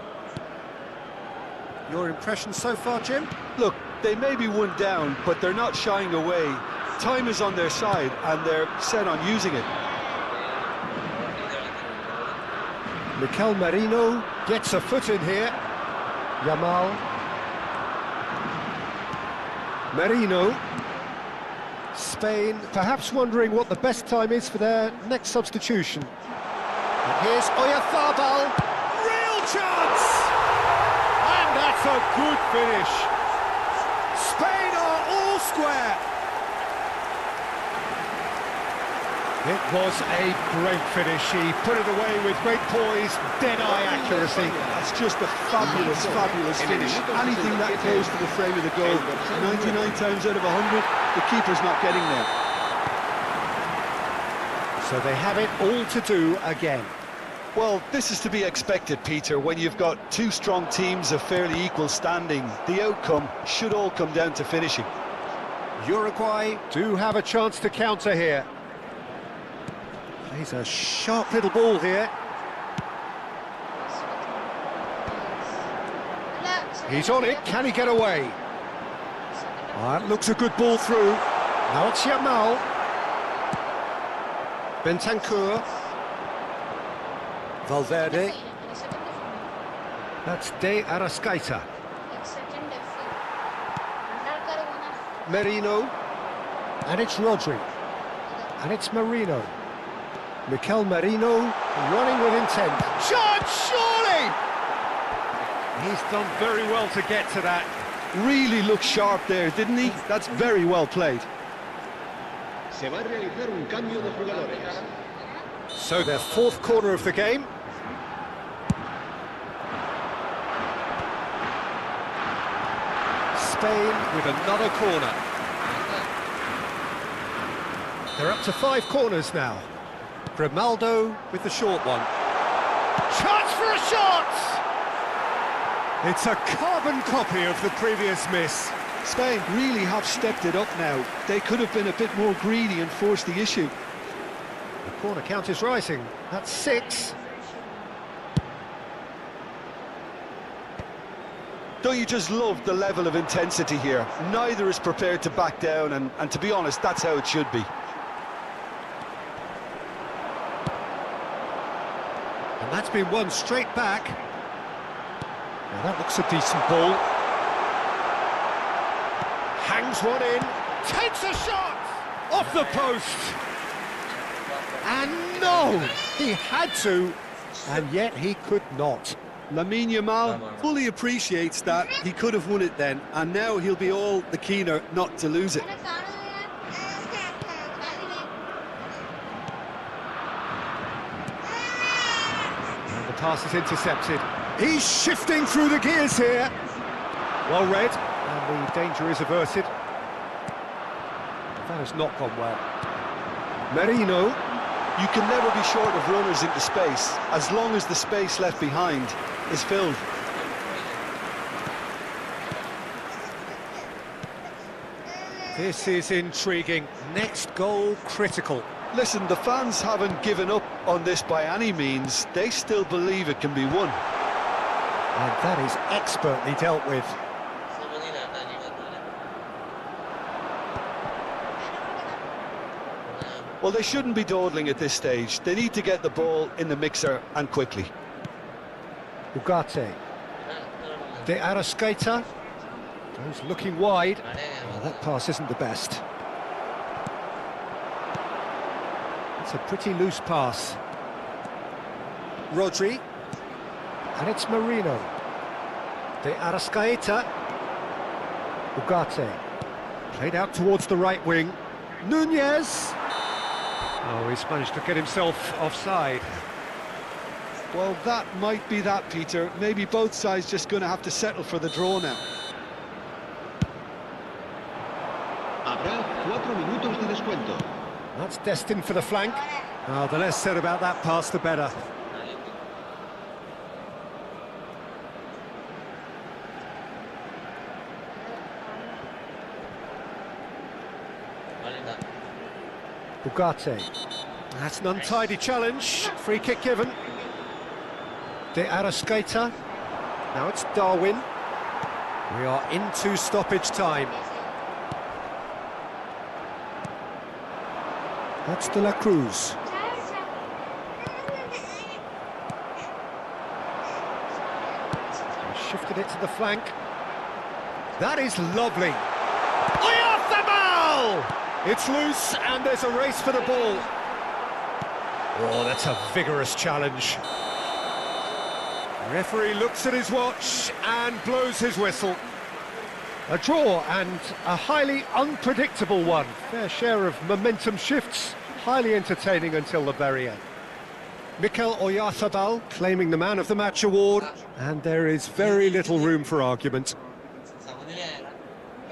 Your impression so far, Jim? Look, they may be one down, but they're not shying away. Time is on their side, and they're set on using it. Mikel Merino gets a foot in here. Yamal. Merino. Spain perhaps wondering what the best time is for their next substitution. And here's Oyarzabal. Real chance! And that's a good finish. Spain are all square. It was a great finish. He put it away with great poise, dead-eye accuracy. That's just a fabulous, fabulous finish. Anything that goes to the frame of the goal, 99 times out of 100, the keeper's not getting there. So they have it all to do again. Well, this is to be expected, Peter. When you've got two strong teams of fairly equal standing, the outcome should all come down to finishing. Uruguay do have a chance to counter here. He's a sharp little ball here. He's on it, can he get away? That looks a good ball through. Now it's Yamal. Bentancur. Valverde. That's De Arrascaeta. Merino. And it's Rodri. And it's Marino. Mikel Merino running with intent. Shot, surely! He's done very well to get to that. Really looked sharp there, didn't he? That's very well played. Se va a realizar un cambio de jugadores. So their fourth corner of the game. Spain with another corner. They're up to 5 corners now. Grimaldo with the short one. Chance for a shot! It's a carbon copy of the previous miss. Spain really have stepped it up now. They could have been a bit more greedy and forced the issue. The corner count is rising. That's 6. Don't you just love the level of intensity here? Neither is prepared to back down, and to be honest, that's how it should be. And that's been won straight back. Now that looks a decent ball. Hangs one in, takes a shot! Off the post! And no! He had to, and yet he could not. Lamine Yamal fully appreciates that he could have won it then, and now he'll be all the keener not to lose it. And the pass is intercepted. He's shifting through the gears here. Well read, and the danger is averted. That has not gone well. Merino. You can never be short of runners into space, as long as the space left behind is filled. This is intriguing. Next goal critical. Listen, the fans haven't given up on this by any means. They still believe it can be won. And that is expertly dealt with. Well, they shouldn't be dawdling at this stage. They need to get the ball in the mixer, and quickly. Ugarte. De Arrascaeta. Goes looking wide. Oh, that pass isn't the best. It's a pretty loose pass. Rodri. And it's Merino. De Arrascaeta. Ugarte. Played out towards the right wing. Nunez. Oh, he's managed to get himself offside. Well, that might be that, Peter. Maybe both sides just going to have to settle for the draw now. Habrá 4 minutos de descuento. That's destined for the flank. Oh, the less said about that pass, the better. Ugarte. That's an untidy challenge. Free kick given. De Arrascaeta. Now it's Darwin. We are into stoppage time. That's De La Cruz. Shifted it to the flank. That is lovely. Oyarzabal! It's loose, and there's a race for the ball. Oh, that's a vigorous challenge. Referee looks at his watch and blows his whistle. A draw, and a highly unpredictable one. Fair share of momentum shifts, highly entertaining until the very end. Mikel Oyarzabal claiming the Man of the Match award, and there is very little room for argument.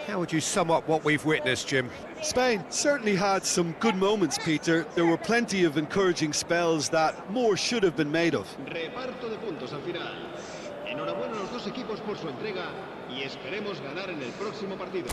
How would you sum up what we've witnessed, Jim? Spain certainly had some good moments, Peter. There were plenty of encouraging spells that more should have been made of. Reparto de puntos al final. Enhorabuena a los dos equipos por su entrega y esperemos ganar en el próximo partido.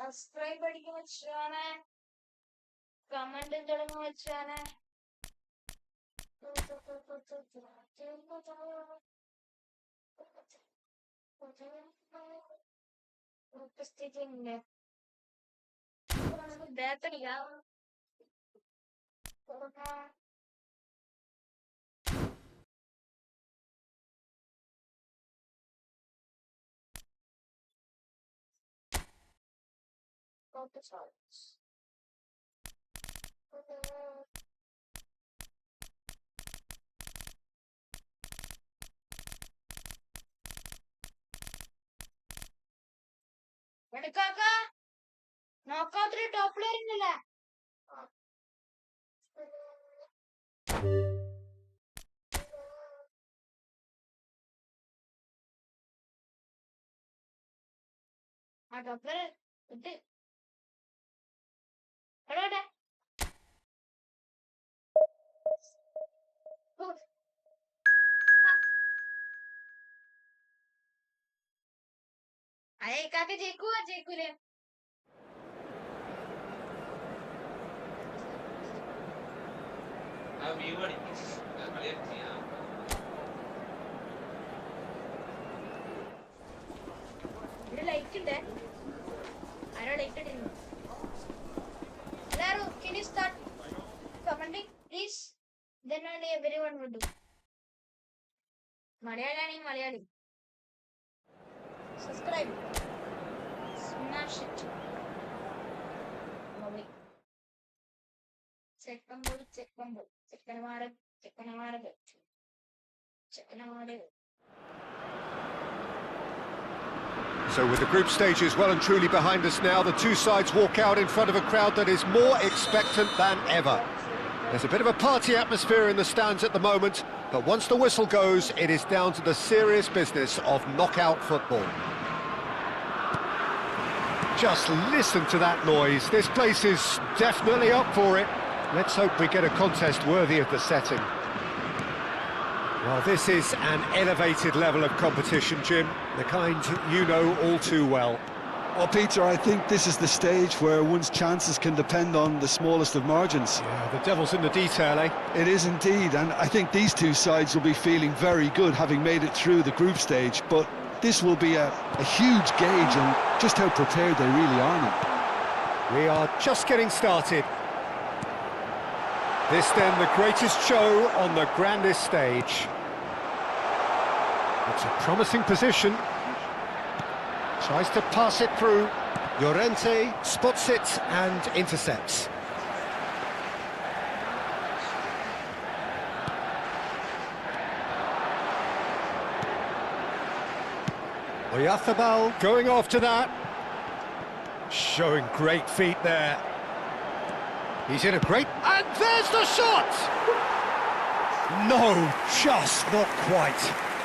Subscribe അടിക്കാൻ വെച്ചാണ് comment തുടങ്ങി വെച്ചാണ് उपस्थिति बेहतर എടുക്കാക്ക നോക്കൗട്ടില് top player ഇന്നല്ലേ ആ top player ഇട്ട് എവിടെ അയക്കാക്ക ജയിക്കൂലേ? ആ വ്യൂ അടിക്കും കളിയടിച്ച് ഇവിടെ ലൈറ്റ് ഉണ്ട്. ആരോ ലൈറ്റ് ഇടുന്നു. എല്ലാരും can you start commenting please? Then only everyone will do. മലയാളിയാണെങ്കിൽ Malayali. Subscribe. Smash it. So with the group stages well and truly behind us now, the two sides walk out in front of a crowd that is more expectant than ever. There's a bit of a party atmosphere in the stands at the moment, but once the whistle goes, it is down to the serious business of knockout football. Just listen to that noise. This place is definitely up for it. Let's hope we get a contest worthy of the setting. Well, this is an elevated level of competition, Jim, the kind you know all too well. Well, Peter, I think this is the stage where one's chances can depend on the smallest of margins. Yeah, the devil's in the detail, eh? It is indeed, and I think these two sides will be feeling very good having made it through the group stage, but this will be a huge gauge on just how prepared they really are now. We are just getting started. This then the greatest show on the grandest stage. It's a promising position. Tries to pass it through. Llorente spots it and intercepts. Oyarzabal going after that. Showing great feet there. He's in a great... And there's the shot! No, just not quite.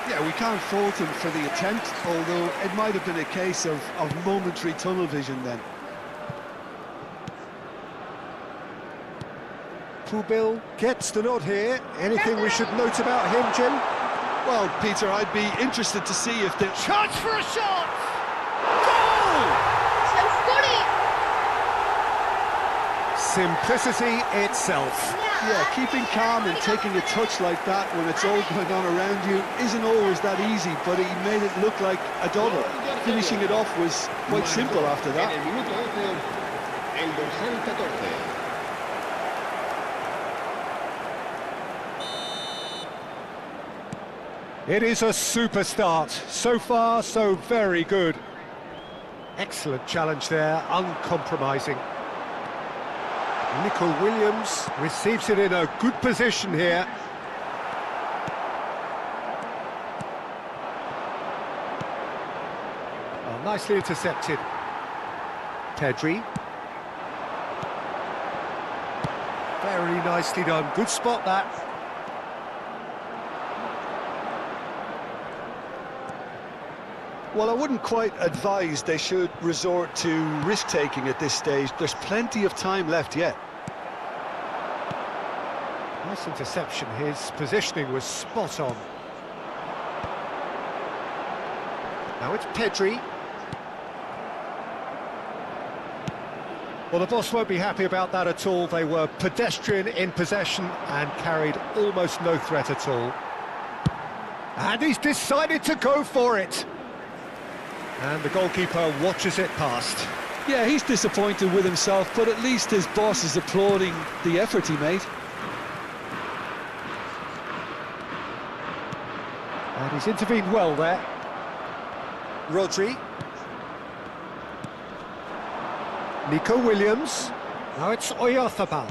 Yeah, we can't fault him for the attempt, although it might have been a case of momentary tunnel vision then. Pubil gets the nod here. Anything we should note about him, Jim? Well, Peter, I'd be interested to see if the... Chance for a shot! Goal! Simplicity itself. Yeah, keeping calm and taking a touch like that when it's all going on around you isn't always that easy, but he made it look like a doddle. Finishing it off was quite simple after that. En el minuto 12, el dorsal 14. It is a super start. So far, so very good. Excellent challenge there, uncompromising. Nico Williams receives it in a good position here. Well, nicely intercepted. Pedri. Very nicely done. Good spot, that. Well, I wouldn't quite advise they should resort to risk-taking at this stage. There's plenty of time left yet. Nice interception. His positioning was spot on. Now it's Pedri. Well, the boss won't be happy about that at all. They were pedestrian in possession and carried almost no threat at all. And he's decided to go for it. And the goalkeeper watches it past. Yeah, he's disappointed with himself, but at least his boss is applauding the effort he made. And he's intervened well there. Rodri. Nico Williams. Now it's Oyarzabal.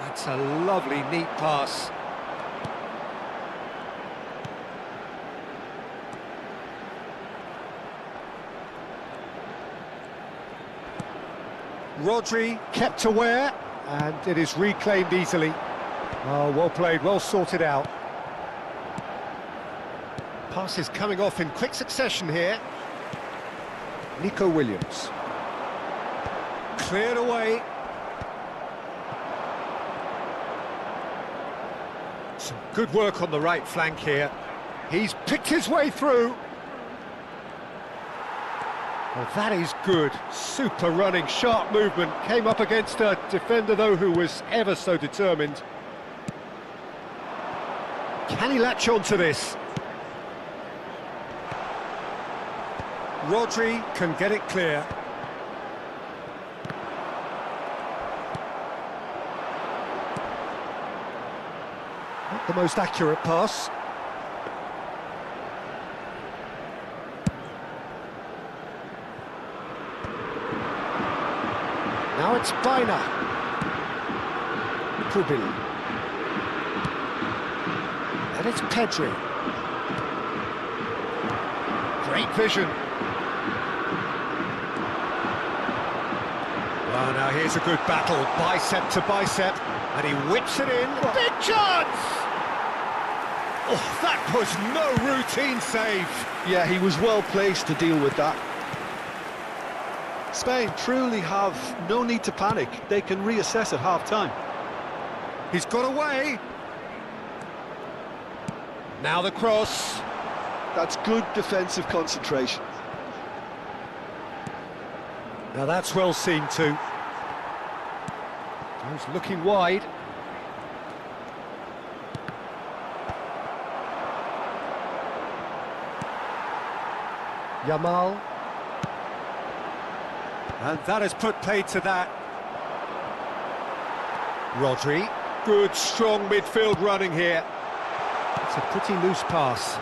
That's a lovely, neat pass. Rodri kept aware, and it is reclaimed easily. Oh, well played, well sorted out. Pass is coming off in quick succession here. Nico Williams. Cleared away. Some good work on the right flank here. He's picked his way through. Well, that is good. Super running, sharp movement. Came up against a defender, though, who was ever so determined. Can he latch on to this? Rodri can get it clear. Not the most accurate pass. Now it's Baina. Pubil. And it's Pedri. Great vision. Well, now here's a good battle, bicep to bicep, and he whips it in. Big chance! Oh, that was no routine save. Yeah, he was well placed to deal with that. Spain truly have no need to panic. They can reassess at half-time. He's got away. Now the cross. That's good defensive concentration. Now that's well seen too. He's looking wide. Yamal. And that has put paid to that. Rodri. Good, strong midfield running here. It's a pretty loose pass.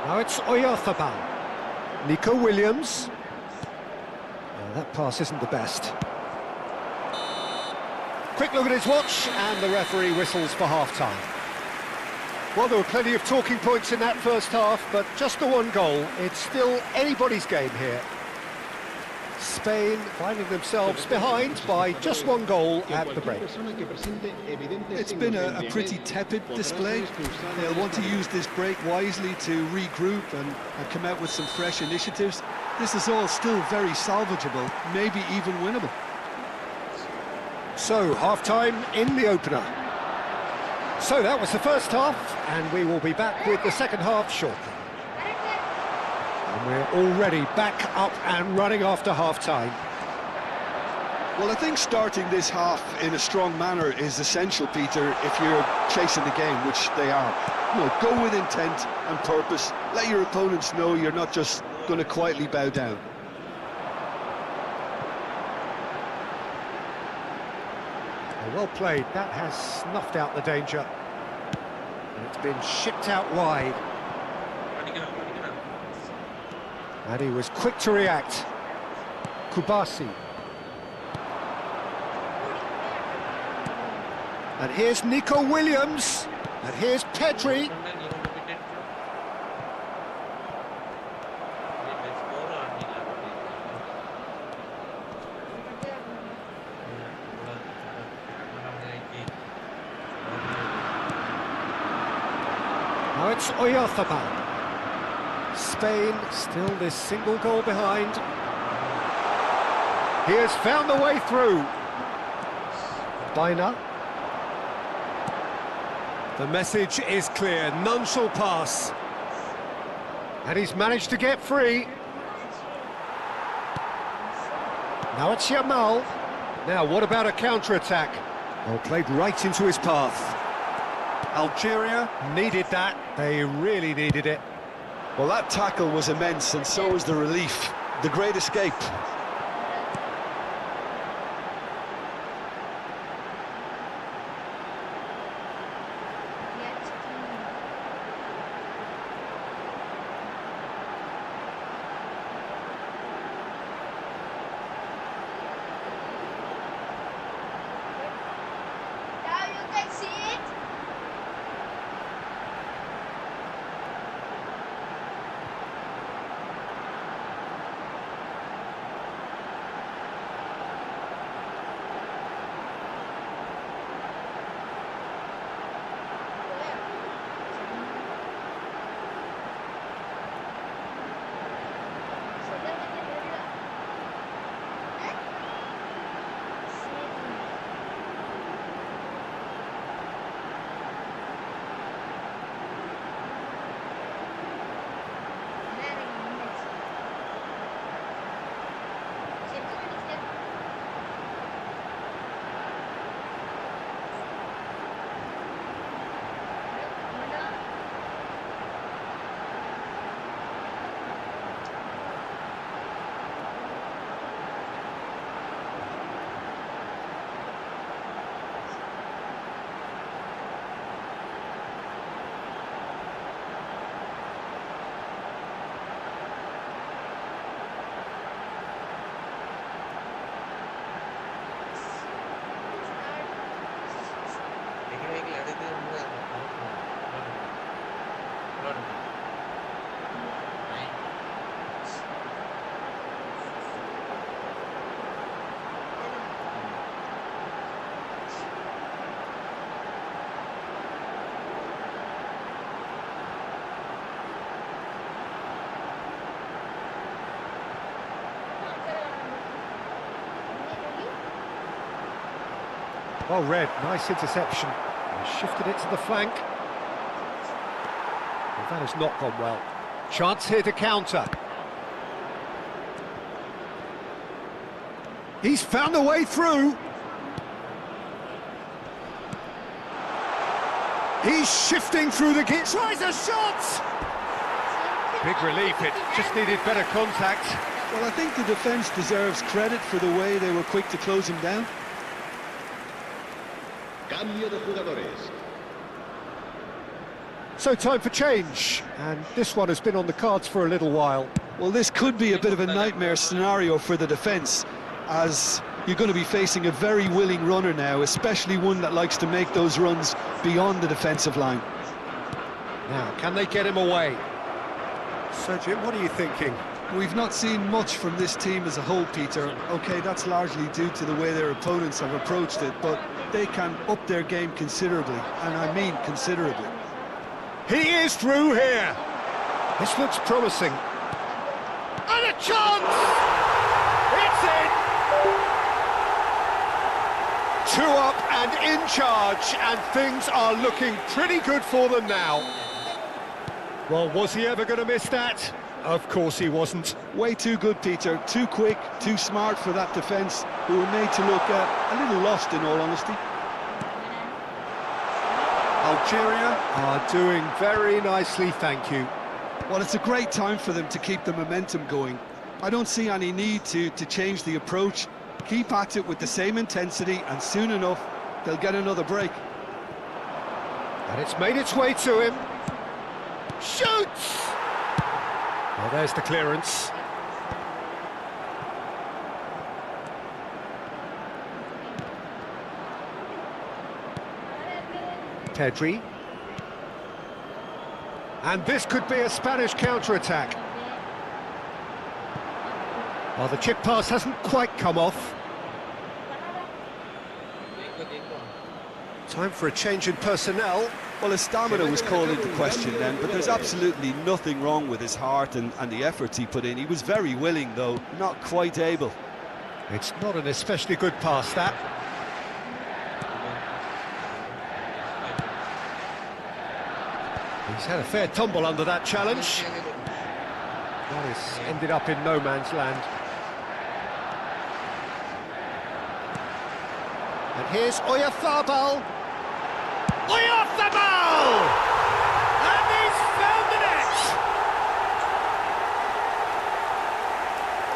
Now it's Oyarzabal. Nico Williams. That pass isn't the best. Quick look at his watch, and the referee whistles for half-time. Well, there were plenty of talking points in that first half, but just the one goal. It's still anybody's game here. Spain finding themselves behind by just one goal at the break. It's been a pretty tepid display. They'll want to use this break wisely to regroup and come out with some fresh initiatives. This is all still very salvageable, maybe even winnable. So, half-time in the opener. So that was the first half, and we will be back with the second half shortly. And we're already back up and running after half-time. Well, I think starting this half in a strong manner is essential, Peter, if you're chasing the game, which they are. You know, go with intent and purpose. Let your opponents know you're not just going to quietly bow down. Well played. That has snuffed out the danger. And it's been shipped out wide. And he was quick to react. Kubasi. And here's Nico Williams. And here's Pedri. Now it's Oyarzabal. Spain still this single goal behind. He has found the way through. Baina. The message is clear, none shall pass. And he's managed to get free. Now it's Yamal. Now what about a counter-attack? Well, played right into his path. Algeria needed that, they really needed it. Well, that tackle was immense, and so was the relief. The great escape. Now you can see it. vehicle எடுத்து வந்து Well read, nice interception. He shifted it to the flank. Well, that has not gone well. Chance here to counter. He's found a way through. He's shifting through the kit. Tries a shot! Big relief, it just needed better contact. Well, I think the defence deserves credit for the way they were quick to close him down. Cambio de jugadores. So time for change, and this one has been on the cards for a little while. Well, this could be a bit of a nightmare scenario for the defence, as you're going to be facing a very willing runner now, especially one that likes to make those runs beyond the defensive line. Now, can they get him away? So, Jim, what are you thinking? We've not seen much from this team as a whole, Peter. OK, that's largely due to the way their opponents have approached it, but they can up their game considerably, and I mean considerably. He is through here. This looks promising. And a chance! It's in! 2 up and in charge, and things are looking pretty good for them now. Well, was he ever going to miss that? Of course he wasn't. Way too good, Peter. Too quick, too smart for that defence, who were made to look a little lost, in all honesty. Algeria are doing very nicely, thank you. Well, it's a great time for them to keep the momentum going. I don't see any need to change the approach. Keep at it with the same intensity, and soon enough, they'll get another break. And it's made its way to him. Shoots! Well, there's the clearance. Pedri. And this could be a Spanish counter-attack. Well, the chip pass hasn't quite come off. Time for a change in personnel. Well, his stamina was called into question then, but there's absolutely nothing wrong with his heart and the efforts he put in. He was very willing, though, not quite able. It's not an especially good pass, that. He's had a fair tumble under that challenge. That has ended up in no man's land. And here's Oyarzabal. Oyarzabal! And he's found the net!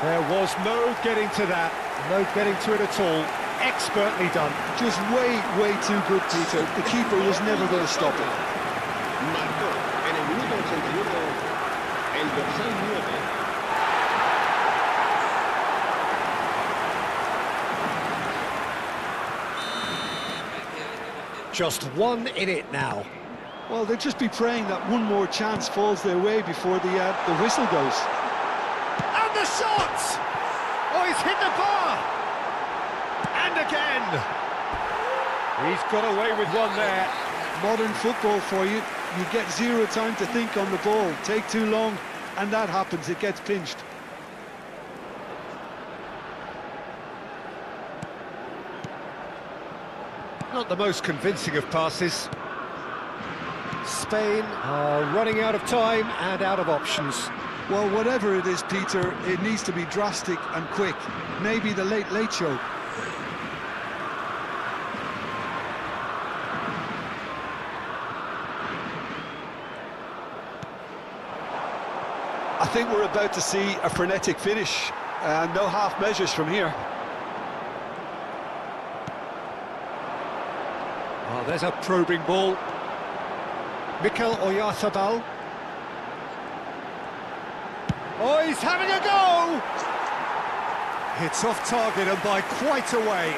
There was no getting to that, no getting to it at all. Expertly done. Just way too good, Peter. The keeper was never going to stop it. Marcó en el minuto 81 el dorsal 9. Just 1 in it now. Well, they'll just be praying that one more chance falls their way before the whistle goes. And the shot! Oh, he's hit the bar! And again! He's got away with one there. Modern football for you. You get zero time to think on the ball. Take too long, and that happens. It gets pinched. Not the most convincing of passes. Spain are running out of time and out of options. Well, whatever it is, Peter, it needs to be drastic and quick. Maybe the late show. I think we're about to see a frenetic finish, and no half measures from here. Oh, there's a probing ball. Mikel Oyarzabal. Oh, he's having a go! It's off target and by quite a way.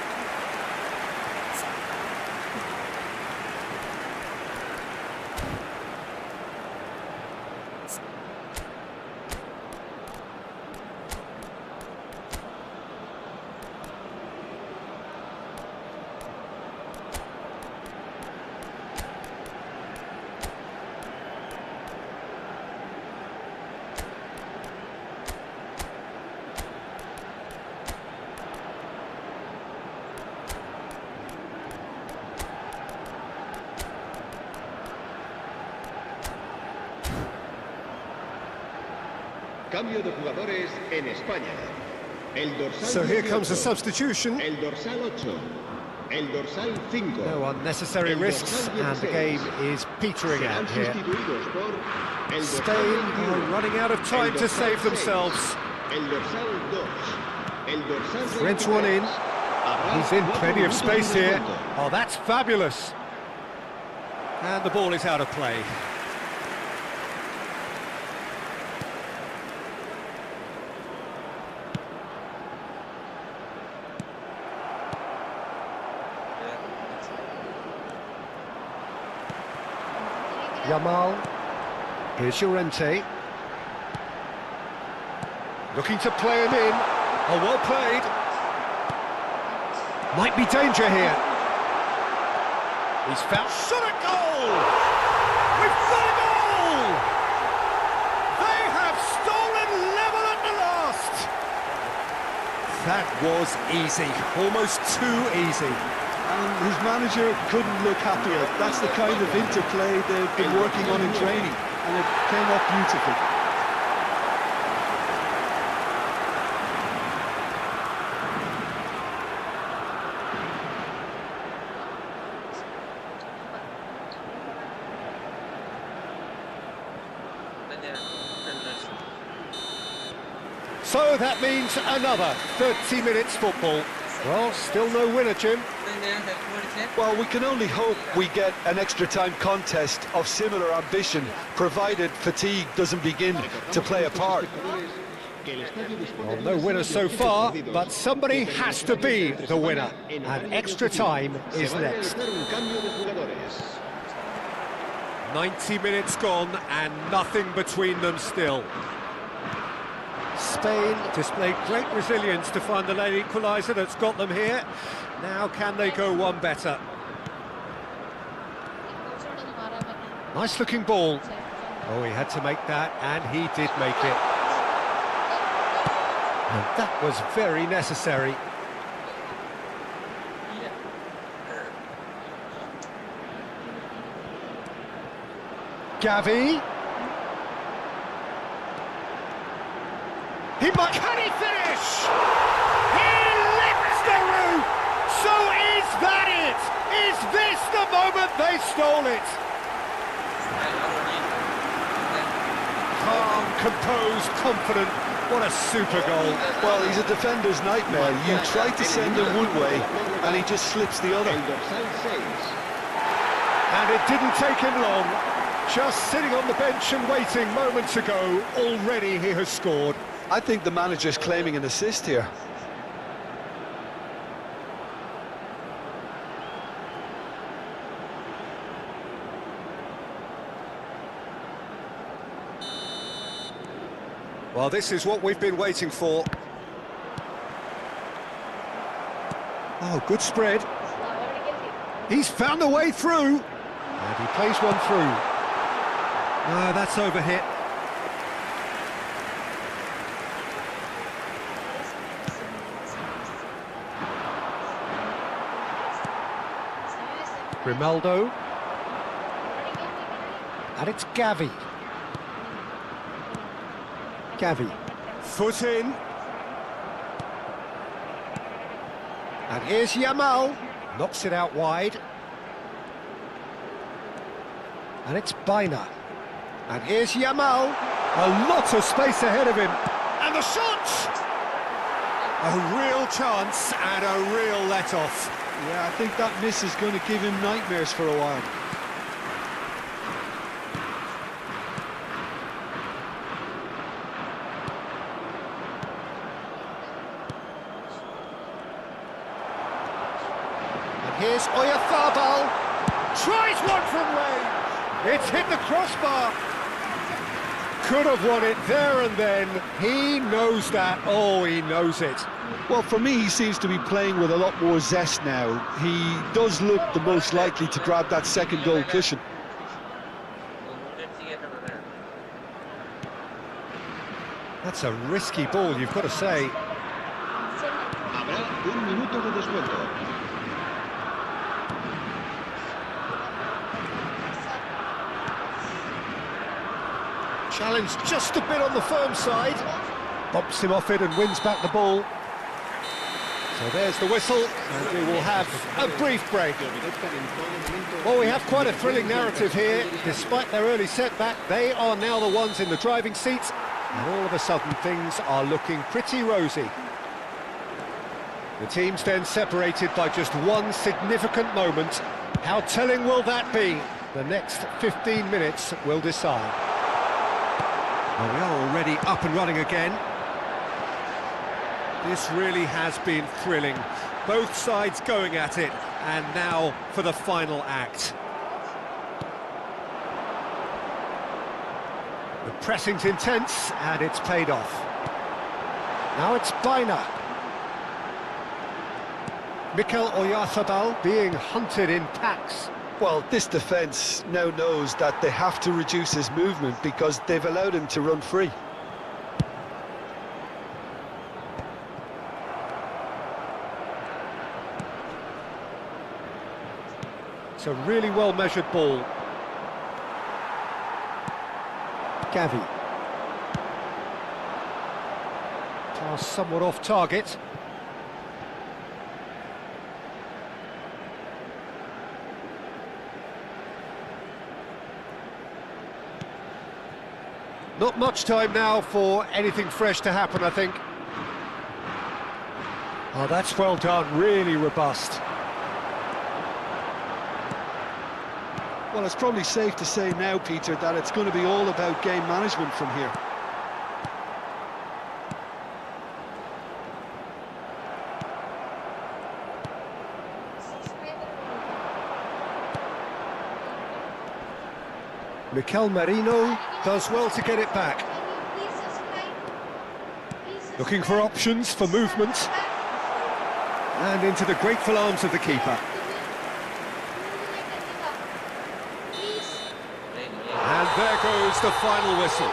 Cambio de jugadores en España. El dorsal So here 18, comes a substitution. El dorsal 8. El dorsal 5. No unnecessary El risks, dorsal and the 16. game is petering Serán out here. sustituidos por el dorsal Spain 21, are running out of time el to dorsal save 6, themselves. El dorsal 2. El dorsal French one in. 23. Habrá He's in 4 plenty of minutos space de here. descuento. Oh, that's fabulous. And the ball is out of play. Yamal. Here's Llorente. Looking to play him in. Oh, well played. Might be danger here. He's found shot at goal! We've got a goal! They have stolen level at the last! That was easy, almost too easy. And his manager couldn't look happier. That's the kind of interplay they've been working on in training, and it came up beautifully. So that means another 30 minutes football. Well, still no winner, Jim. Well, we can only hope we get an extra-time contest of similar ambition, provided fatigue doesn't begin to play a part. Well, no winner so far, but somebody has to be the winner. And extra time is next. 90 minutes gone and nothing between them still. Spain displayed great resilience to find the late equaliser that's got them here. Now can they go one better? Nice looking ball. Oh, he had to make that, and he did make it. And that was very necessary. Gavi. Can he finish? He lifts the roof! So is that it? Is this the moment they stole it? Calm, composed, confident. What a super goal. Well, he's a defender's nightmare. You try to send him one way, and he just slips the other. El dorsal 6. And it didn't take him long. Just sitting on the bench and waiting moments ago, already he has scored. I think the manager's claiming an assist here. Well, this is what we've been waiting for. Oh, good spread. He's found a way through. And he plays one through. No, that's overhit. Grimaldo. And it's Gavi. Gavi. Foot in. And here's Yamal. Knocks it out wide. And it's Baina. And here's Yamal. A lot of space ahead of him. And the shot! A real chance and a real let-off. Yeah, I think that miss is going to give him nightmares for a while. And here's Oyarzabal. Tries one from range. It's hit the crossbar. Could have won it there and then. He knows that. Oh, he knows it. Well, for me, he seems to be playing with a lot more zest now. He does look the most likely to grab that second goal cushion. That's a risky ball, you've got to say. Habrá un minuto de descuento. Challenge just a bit on the firm side. Bumps him off it and wins back the ball. So there's the whistle, and we will have a brief break. Well, we have quite a thrilling narrative here. Despite their early setback, they are now the ones in the driving seat, and all of a sudden things are looking pretty rosy. The team's then separated by just one significant moment. How telling will that be? The next 15 minutes will decide. Well, we are already up and running again. This really has been thrilling. Both sides going at it, and now for the final act. The pressing's intense, and it's paid off. Now it's Baina. Mikel Oyarzabal being hunted in packs. Well, this defence now knows that they have to reduce his movement because they've allowed him to run free. It's a really well-measured ball. Gavi. Pass somewhat off target. Not much time now for anything fresh to happen, I think. Oh, that's well done, really robust. Well, it's probably safe to say now, Peter, that it's going to be all about game management from here. Mikel Merino does well to get it back. Looking for options for movement. And into the grateful arms of the keeper. And there goes the final whistle.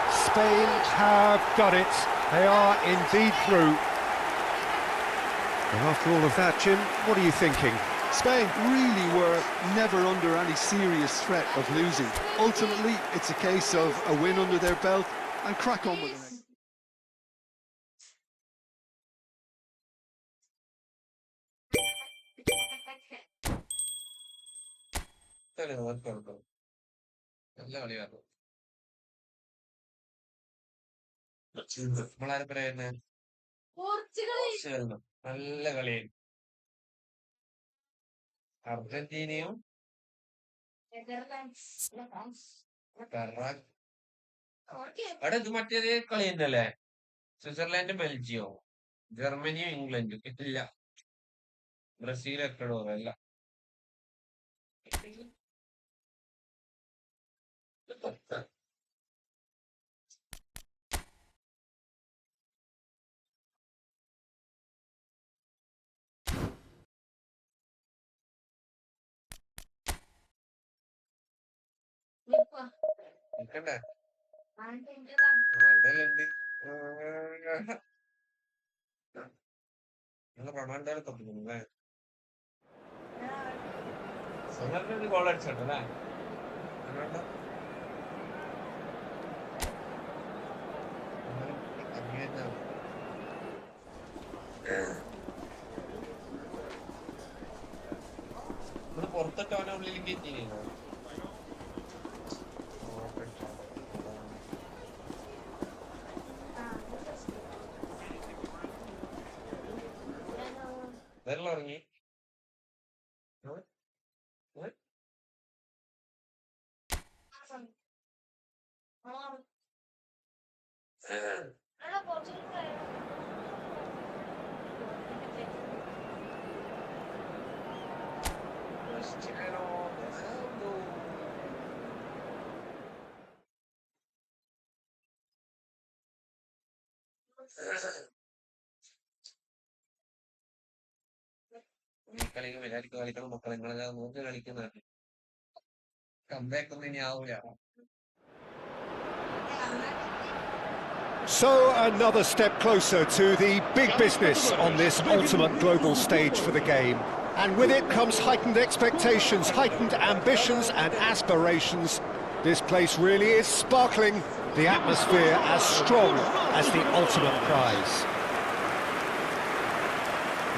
Spain have done it. They are indeed through. And after all of that, Jim, what are you thinking? Spain really were never under any serious threat of losing. Ultimately, it's a case of a win under their belt and crack on with the next. നല്ല കളിയായിരുന്നു. നമ്മളാരും പറയുന്നത് നല്ല കളിയായിരുന്നു. അർജന്റീനയും അവിടെ ഇത് മറ്റേത് കളി തന്നെയല്ലേ? സ്വിറ്റ്സർലാൻഡും ബെൽജിയവും ജർമ്മനിയും ഇംഗ്ലണ്ടും ഇല്ല. ബ്രസീൽ എക്കഡോറും അല്ല. നിക്കണ്ടേ? റൊണാൾഡോയിലുണ്ട്. നിങ്ങൾ റൊണാൾഡോയെ തൊപ്പില്ലേ? റൊണാൾഡോ ഗോൾ അടിച്ചോട്ടല്ലേ? റൊണാൾഡോ പുറത്തിട്ട് അവനെ ഉള്ളിലേക്ക് എത്തിയില്ലോ. വെള്ളം ഇറങ്ങി. ഈ കളിക്ക് വിചാരിക്കും കളിക്കണം മക്കളെ, നിങ്ങളെ നോക്കി കളിക്കുന്നതാണ്. കംബാക്ക് ഒന്നും ഇനി ആവൂല. So another step closer to the big business on this ultimate global stage for the game. And with it comes heightened expectations, heightened ambitions and aspirations. This place really is sparkling. The atmosphere as strong as the ultimate prize.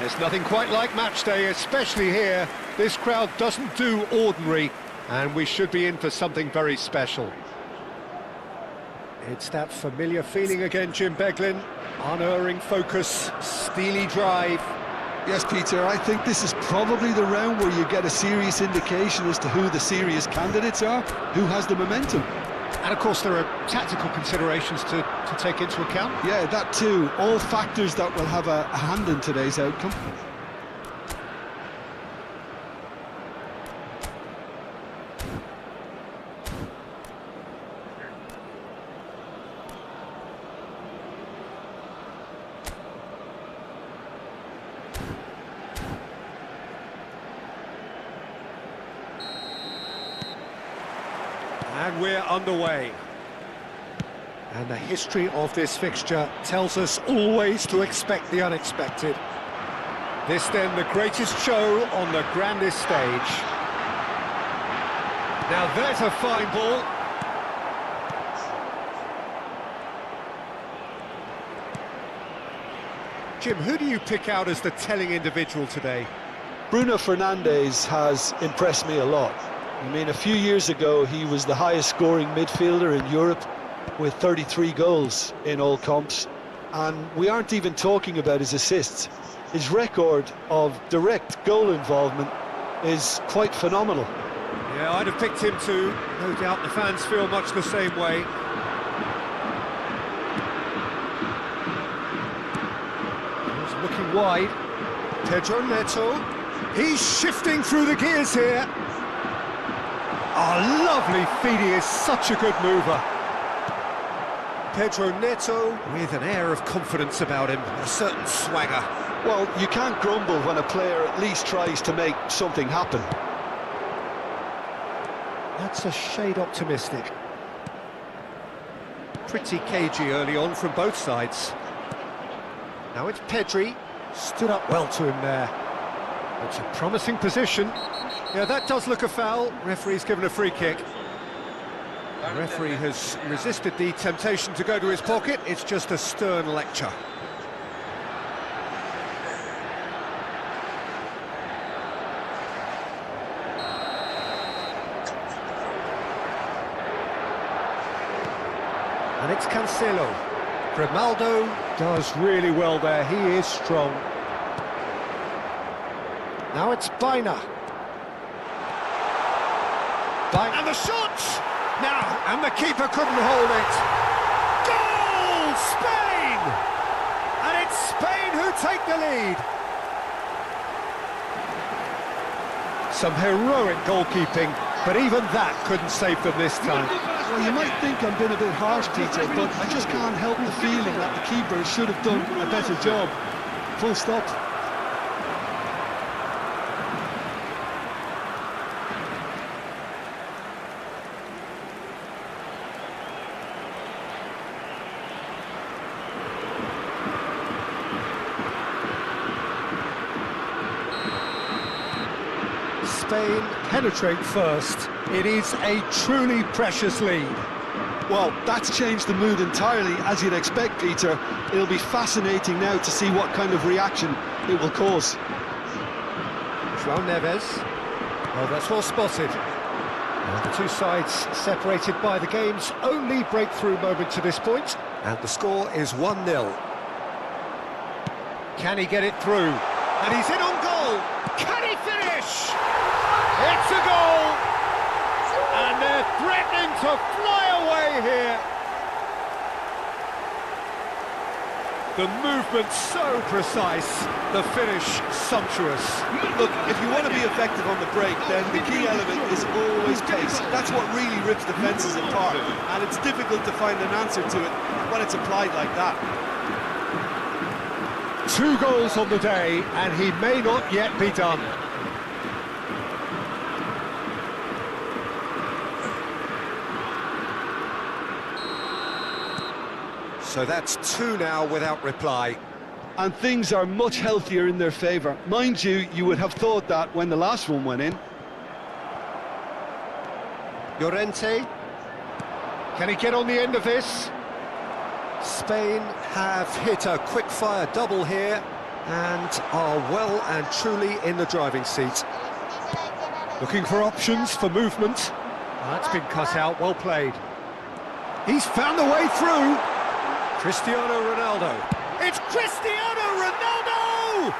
There's nothing quite like match day, especially here. This crowd doesn't do ordinary, and we should be in for something very special. It's that familiar feeling again, Jim Beglin. Unerring focus, steely drive. Yes, Peter, I think this is probably the round where you get a serious indication as to who the serious candidates are, who has the momentum. And of course there are tactical considerations to take into account. Yeah, that too. All factors that will have a hand in today's outcome. And we're underway. And the history of this fixture tells us always to expect the unexpected. This then the greatest show on the grandest stage. Now there's a fine ball. Jim, who do you pick out as the telling individual today? Bruno Fernandes has impressed me a lot. I mean, a few years ago, he was the highest scoring midfielder in Europe with 33 goals in all comps. And we aren't even talking about his assists. His record of direct goal involvement is quite phenomenal. Yeah, I'd have picked him too. No doubt the fans feel much the same way. He's looking wide. Pedro Neto. He's shifting through the gears here. Oh, lovely feed, he is such a good mover. Pedro Neto with an air of confidence about him, a certain swagger. Well, you can't grumble when a player at least tries to make something happen. That's a shade optimistic. Pretty cagey early on from both sides. Now it's Pedri, stood up well to him there. It's a promising position. Yeah, that does look a foul. Referee's given a free kick. The referee has resisted the temptation to go to his pocket. It's just a stern lecture. And it's Cancelo. Grimaldo does really well there. He is strong. Now it's Baina. And the shot! Now, and the keeper couldn't hold it. Goal! Spain! And it's Spain who take the lead. Some heroic goalkeeping, but even that couldn't save them this time. Well, you might think I'm being a bit harsh, Peter, but I just can't help the feeling that the keeper should have done a better job. Full stop. Spain penetrate first. It is a truly precious lead. Well, that's changed the mood entirely, as you'd expect, Peter. It'll be fascinating now to see what kind of reaction it will cause. João Neves. Well, that's well spotted. And the two sides separated by the game's only breakthrough moment to this point. And the score is 1-0. Can he get it through? And he's in on goal! Can he finish? It's a goal! And they're threatening to fly away here. The movement so precise, the finish sumptuous. Look, if you want to be effective on the break, then the key element is always pace. That's what really rips defences apart, and it's difficult to find an answer to it when it's applied like that. 2 goals on the day, and he may not yet be done. So that's 2 now without reply. And things are much healthier in their favour. Mind you, you would have thought that when the last one went in. Llorente, Can he get on the end of this? Spain have hit a quick-fire double here and are well and truly in the driving seat. Looking for options for movement. That's been cut out, well played. He's found a way through. Cristiano Ronaldo. It's Cristiano Ronaldo!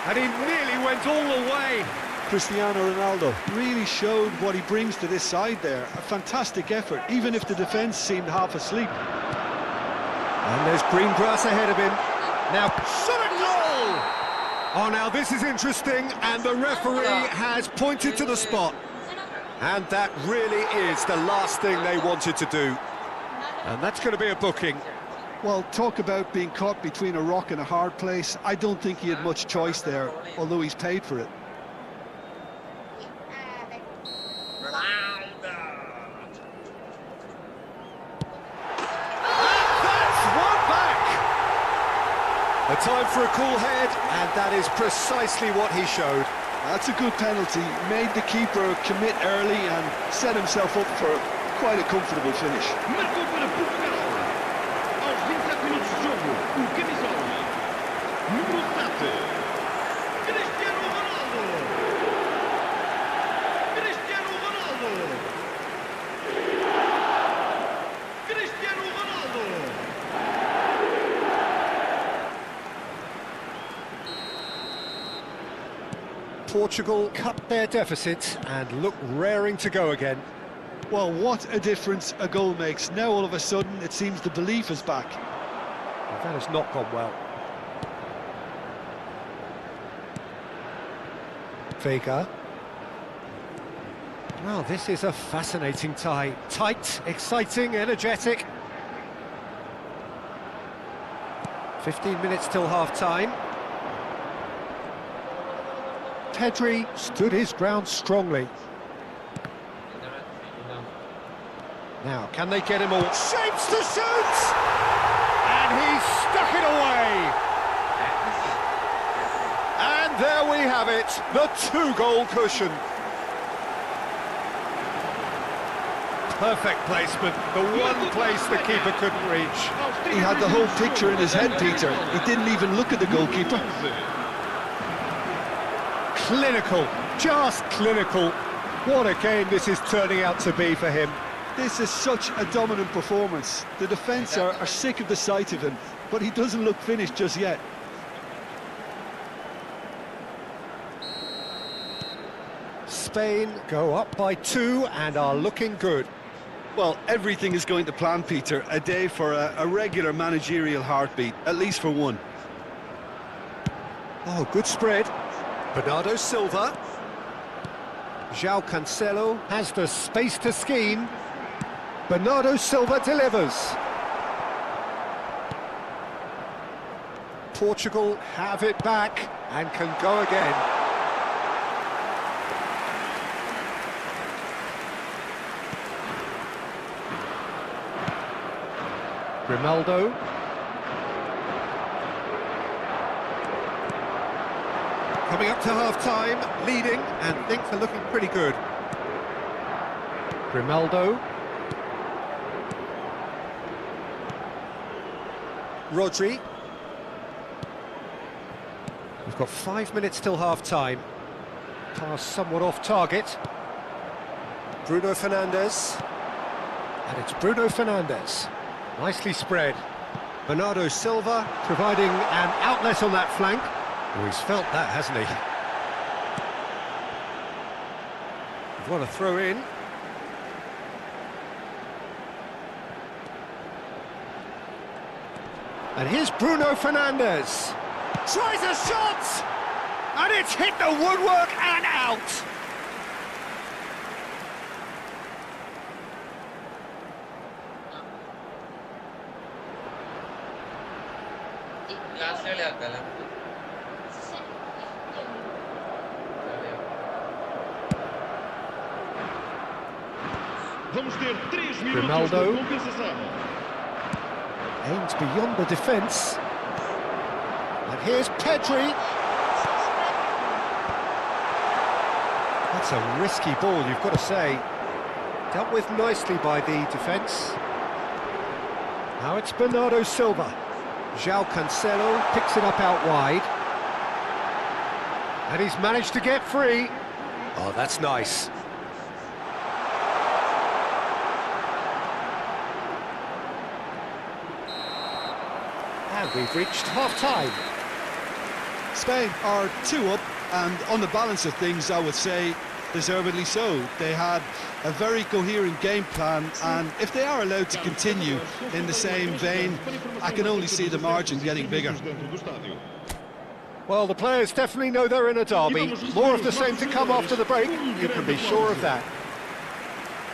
And he nearly went all the way. Cristiano Ronaldo really showed what he brings to this side there. A fantastic effort, even if the defence seemed half asleep. And there's green grass ahead of him. Now, shot at goal! Oh, now this is interesting, and the referee has pointed to the spot. And that really is the last thing they wanted to do. And that's going to be a booking. Well, talk about being caught between a rock and a hard place. I don't think he had much choice there, although he's paid for it. A time for a cool head, and that is precisely what he showed. That's a good penalty. Made the keeper commit early and set himself up for quite a comfortable finish. Marcou para Portugal. Aos 27 minutos de jogo, o camisola número 7, Cristiano Ronaldo. Cristiano Ronaldo. Cristiano Ronaldo. Portugal cut their deficit and look raring to go again. Well, what a difference a goal makes. Now all of a sudden it seems the belief is back. Well, that has not gone well. Vega. Well, this is a fascinating tie. Tight, exciting, energetic. 15 minutes till half-time. Pedri stood his ground strongly. Now, can they get him all? Shapes to shoot! And he stuck it away! And there we have it, the two-goal cushion. Perfect placement, the one place the keeper couldn't reach. He had the whole picture in his head, Peter. He didn't even look at the goalkeeper. Clinical, just clinical. What a game this is turning out to be for him. This is such a dominant performance. The defence are sick of the sight of him, but he doesn't look finished just yet. Spain go up by 2 and are looking good. Well, everything is going to plan, Peter. A day for a regular managerial heartbeat, at least for one. Oh, good spread. Bernardo Silva. João Cancelo has the space to scheme. Bernardo Silva delivers. Portugal have it back and can go again. Grimaldo. Coming up to half-time, leading, and things are looking pretty good. Grimaldo. Rodri. We've got 5 minutes till half-time. Pass somewhat off target. Bruno Fernandes. And it's Bruno Fernandes. Nicely spread. Bernardo Silva providing an outlet on that flank. Oh, he's felt that, hasn't he? We've won a throw in. And here's Bruno Fernandes. Tries a shot! And it's hit the woodwork and out! Vamos ter 3 minutos Grimaldo. de compensação. Aims beyond the defence. And here's Pedri. That's a risky ball, you've got to say. Dealt with nicely by the defence. Now it's Bernardo Silva. João Cancelo picks it up out wide. And he's managed to get free. Oh, that's nice. And we've reached half-time. Spain are 2 up, and on the balance of things, I would say deservedly so. They had a very coherent game plan, and if they are allowed to continue in the same vein, I can only see the margin getting bigger. Well, the players definitely know they're in a derby. More of the same to come after the break, you can be sure of that.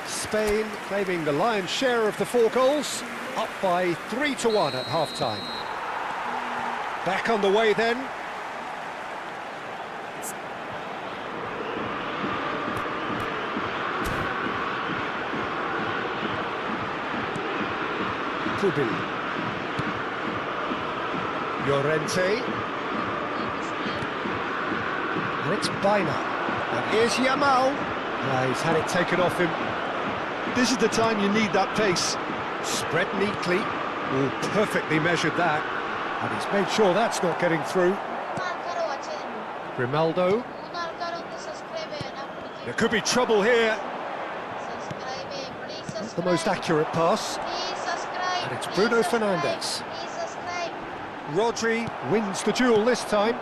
Spain claiming the lion's share of the 4 goals, up by 3-1 at half-time. Back on the way then. Pubil. Llorente. And it's Baina. And here's Yamal. He's had it taken off him. This is the time you need that pace. Spread neatly. Oh, perfectly measured that. And he's made sure that's not getting through. Grimaldo. There could be trouble here. Not the most accurate pass. And it's Bruno Fernandes. Rodri wins the duel this time.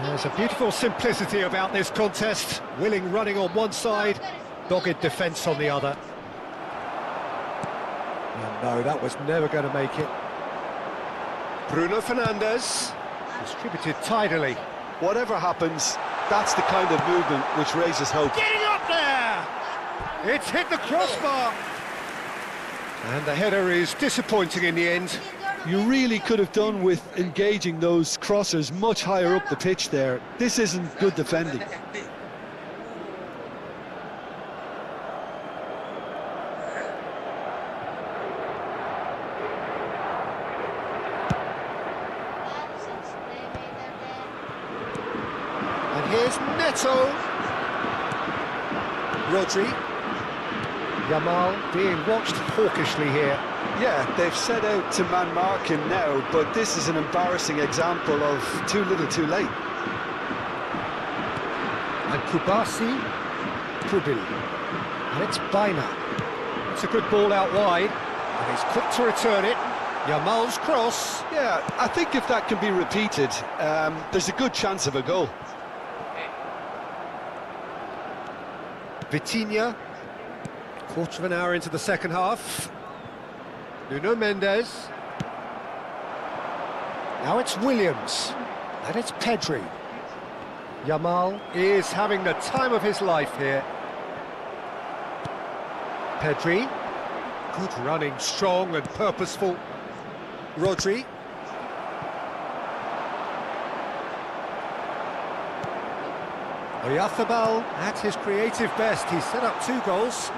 There's a beautiful simplicity about this contest. Willing running on one side, dogged defence on the other. And no, that was never going to make it. Bruno Fernandes, distributed tidily. Whatever happens, that's the kind of movement which raises hope. Getting up there! It's hit the crossbar! And the header is disappointing in the end. You really could have done with engaging those crossers much higher up the pitch there. This isn't good defending. And here's Neto. Rodri. Yamal being watched hawkishly here. Yeah, they've set out to man-mark him now, but this is an embarrassing example of too little too late. And Kubasi, Pubil. And it's Baina. It's a good ball out wide, and he's quick to return it. Yamal's cross. Yeah, I think if that can be repeated, there's a good chance of a goal. Vitinha. Quarter of an hour into the second half. Nuno Mendes. Now it's Williams. And it's Pedri. Yamal is having the time of his life here. Pedri. Good running, strong and purposeful. Rodri. Oyarzabal at his creative best. He's set up 2 goals.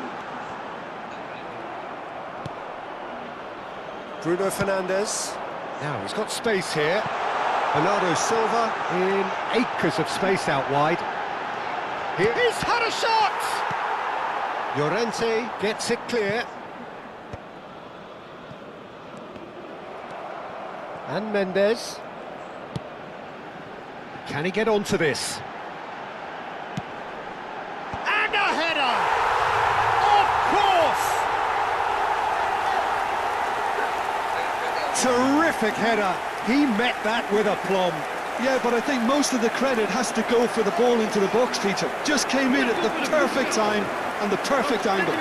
Bruno Fernandes. Now he's got space here. Bernardo Silva in acres of space out wide. He's had a shot! Llorente gets it clear. And Mendes. Can he get onto this? And a header! Of course! Terrific header. He met that with aplomb. Yeah, but I think most of the credit has to go for the ball into the box, Peter. Just came in at the perfect time and the perfect angle.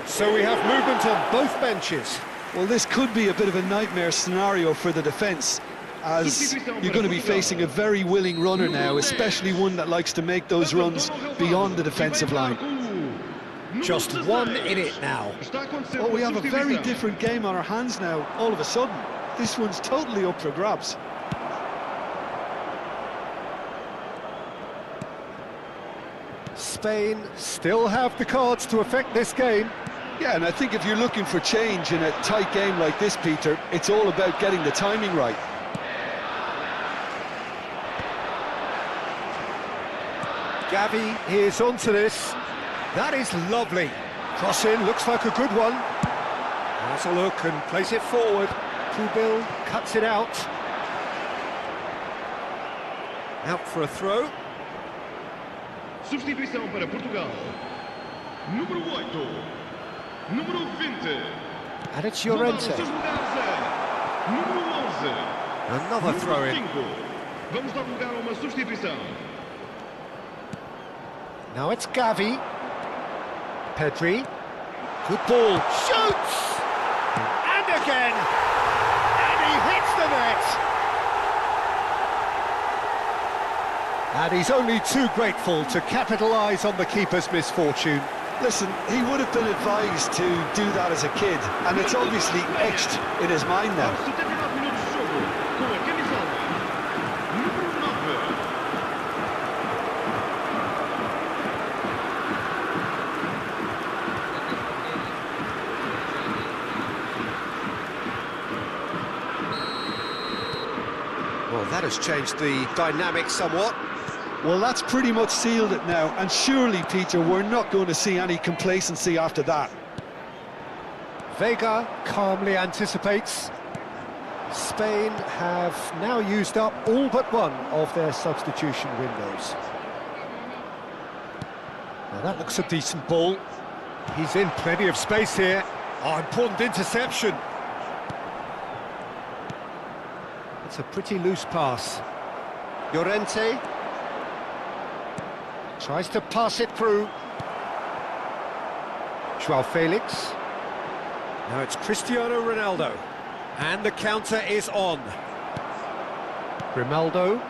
So we have movement on both benches. Well, this could be a bit of a nightmare scenario for the defence, as you're going to be facing a very willing runner now, especially one that likes to make those runs beyond the defensive line. Just 1 in it now. Well, we have a very different game on our hands now, all of a sudden. This one's totally up for grabs. Spain still have the cards to affect this game. Yeah, and I think if you're looking for change in a tight game like this, Peter, it's all about getting the timing right. Gavi is onto this. That is lovely. Cross in, looks like a good one. Has a look and plays it forward. Pubil cuts it out. Out for a throw. Substituição para Portugal. Número 8. Número 20. And it's Vão dar os Llorente. seus lugares a número 11. Another throw Número in. 5. Vamos dar lugar a uma substituição. Now it's Gavi. Pedri. Good ball. Shoots! And again! And he hits the net! And he's only too grateful to capitalise on the keeper's misfortune. Listen, he would have been advised to do that as a kid, and it's obviously etched in his mind now. Aos 79 minutos de jogo, com a camisola número 9. Well, that has changed the dynamic somewhat. Well, that's pretty much sealed it now, and surely, Peter, we're not going to see any complacency after that. Vega calmly anticipates. Spain have now used up all but one of their substitution windows. Now that looks a decent ball. He's in plenty of space here. Oh, important interception. It's a pretty loose pass. Llorente tries to pass it through. Joao Felix. Now it's Cristiano Ronaldo. And the counter is on. Grimaldo.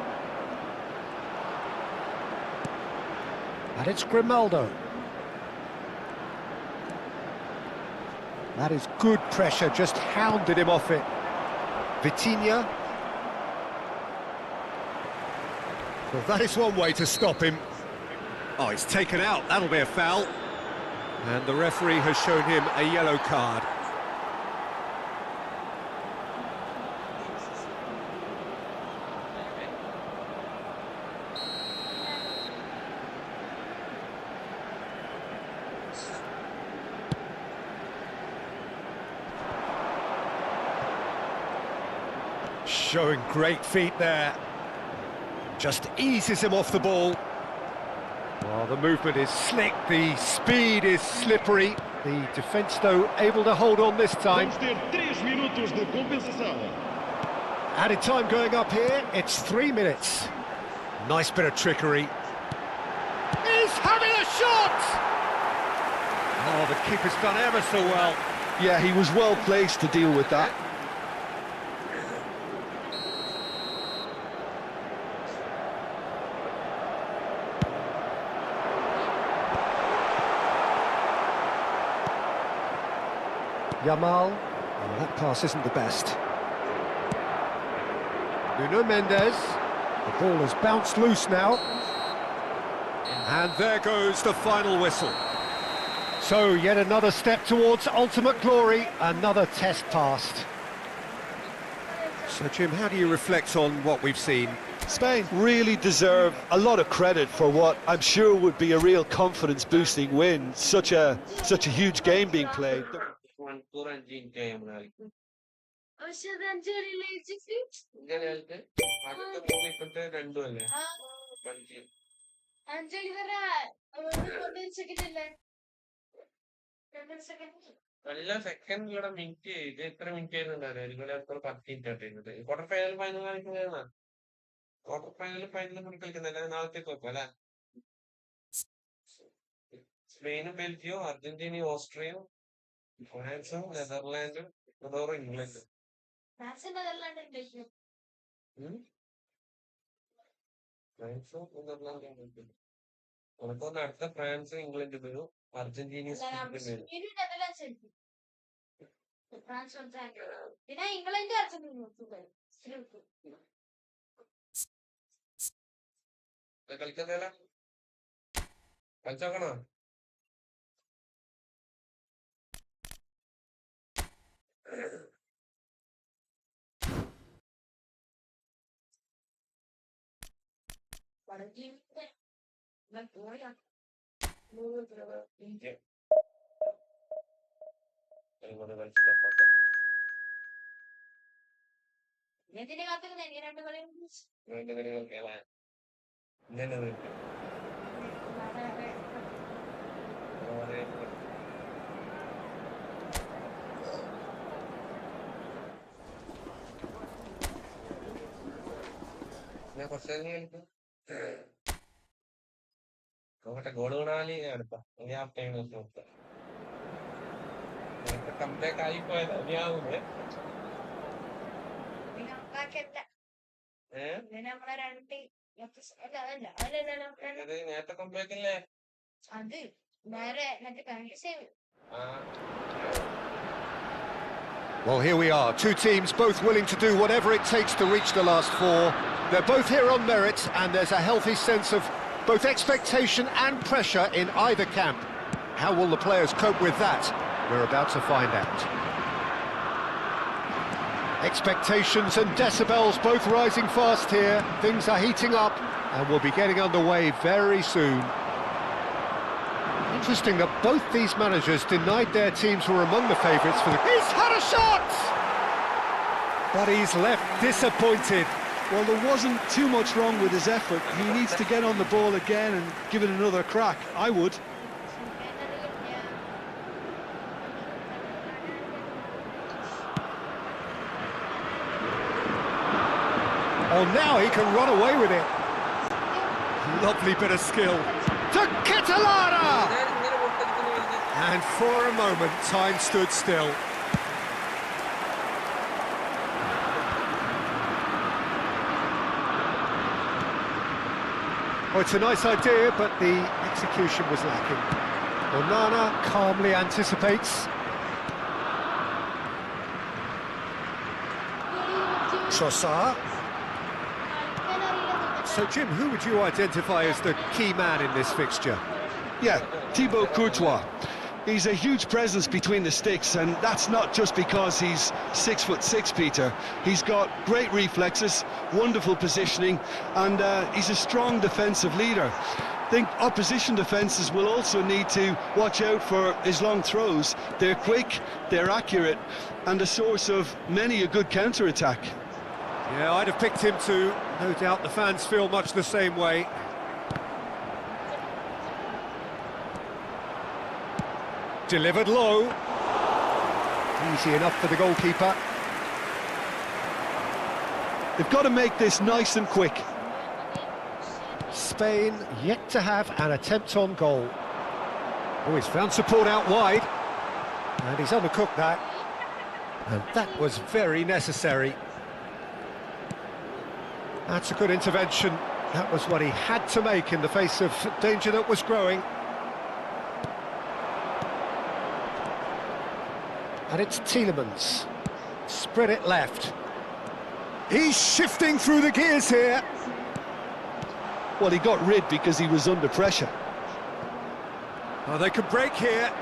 And it's Grimaldo. That is good pressure, just hounded him off it. Vitinha. Well, that is one way to stop him. Oh, he's taken out, that'll be a foul. And the referee has shown him a yellow card. Showing great feet there. Just eases him off the ball. Well, the movement is slick, the speed is slippery. The defence, though, able to hold on this time. Vamos ter 3 minutos de compensação. Added time going up here, it's 3 minutes. Nice bit of trickery. He's having a shot! Oh, the keeper's done ever so well. Yeah, he was well placed to deal with that. Yamal, oh, that pass isn't the best. Nuno Mendes, the ball has bounced loose now. And there goes the final whistle. So, yet another step towards ultimate glory, another test passed. So, Jim, how do you reflect on what we've seen? Spain really deserve a lot of credit for what I'm sure would be a real confidence-boosting win. Such a huge game being played. പക്ഷെ അത് 5 കളിയിലെ ജയിച്ചിട്ട് അടുത്ത 3 ഇപ്പത്തെ 2 അല്ലേ 5 കളി വരെ second അല്ലേ 2 second എല്ലാ സെക്കൻഡിലൂടെ മിനിറ്റ് ഇത് എത്ര മിനിറ്റ് ആയിരുന്നുണ്ടായിരുന്നു ഇതിലൂടെ എത്ര 10 മിനിറ്റ് ആയിട്ടുണ്ട് ക്വാർട്ടർ ഫൈനൽ ഫൈനൽ കളിക്കുന്നതാണ് ക്വാർട്ടർ ഫൈനൽ കൂടി കളിക്കുന്നില്ല നാളത്തേക്ക് വെക്കും അല്ലെ സ്പെയിനും ബെൽജിയവും അർജന്റീനയും ഓസ്ട്രിയയും ഫ്രാൻസും നെതർലാൻഡും അതോറും ഇംഗ്ലണ്ടും ഫ്രാൻസ് നെതർലാൻഡ് ബെൽജിയം ഫ്രാൻസും നെതർലാൻഡും ഉനക്കൊന്ന് അടുത്ത ഫ്രാൻസും ഇംഗ്ലണ്ടും വരും അർജന്റീനയും സ്പെയിനും വരും നെതർലാൻഡ്സ് ഫ്രാൻസ് പിന്നെ ഇംഗ്ലണ്ട് അർജന്റീന കളിക്കതല്ല കളിച്ചോക്കണോ എന്തിനെ കാത്തിരുന്നേ നീ രണ്ട് കളി നോക്കട്ടെ ഗോള് വീണാല് അടുത്ത കംബാക്ക് ആയി പോയത് അനിയാവൂലേ നമ്മളെ രണ്ട് അല്ല അതല്ല നേരത്തെ കംബാക്കല്ലേ അത് വേറെ മറ്റേ condition Well, here we are, two teams both willing to do whatever it takes to reach the last four. They're both here on merit, and there's a healthy sense of both expectation and pressure in either camp. How will the players cope with that? We're about to find out. Expectations and decibels both rising fast here. Things are heating up, and we'll be getting underway very soon. Interesting that both these managers denied their teams were among the favourites for the... He's had a shot! But he's left disappointed. Well, there wasn't too much wrong with his effort. He needs to get on the ball again and give it another crack. I would. Oh, now he can run away with it. Lovely bit of skill. To Catalana! And for a moment, time stood still. Oh, it's a nice idea, but the execution was lacking. Onana calmly anticipates. Trossard. So, Jim, who would you identify as the key man in this fixture? Yeah, Thibaut Courtois. He's a huge presence between the sticks, and that's not just because he's 6'6", Peter. He's got great reflexes, wonderful positioning, and he's a strong defensive leader. I think opposition defences will also need to watch out for his long throws. They're quick, they're accurate, and a source of many a good counter-attack. Yeah, I'd have picked him too. No doubt the fans feel much the same way. Delivered low. Easy enough for the goalkeeper. They've got to make this nice and quick. Spain yet to have an attempt on goal. Oh, he's found support out wide. And he's undercooked that. And that was very necessary. That's a good intervention. That was what he had to make in the face of danger that was growing. And it's Tielemans. Spread it left. He's shifting through the gears here. Well, he got rid because he was under pressure. Oh, they could break here.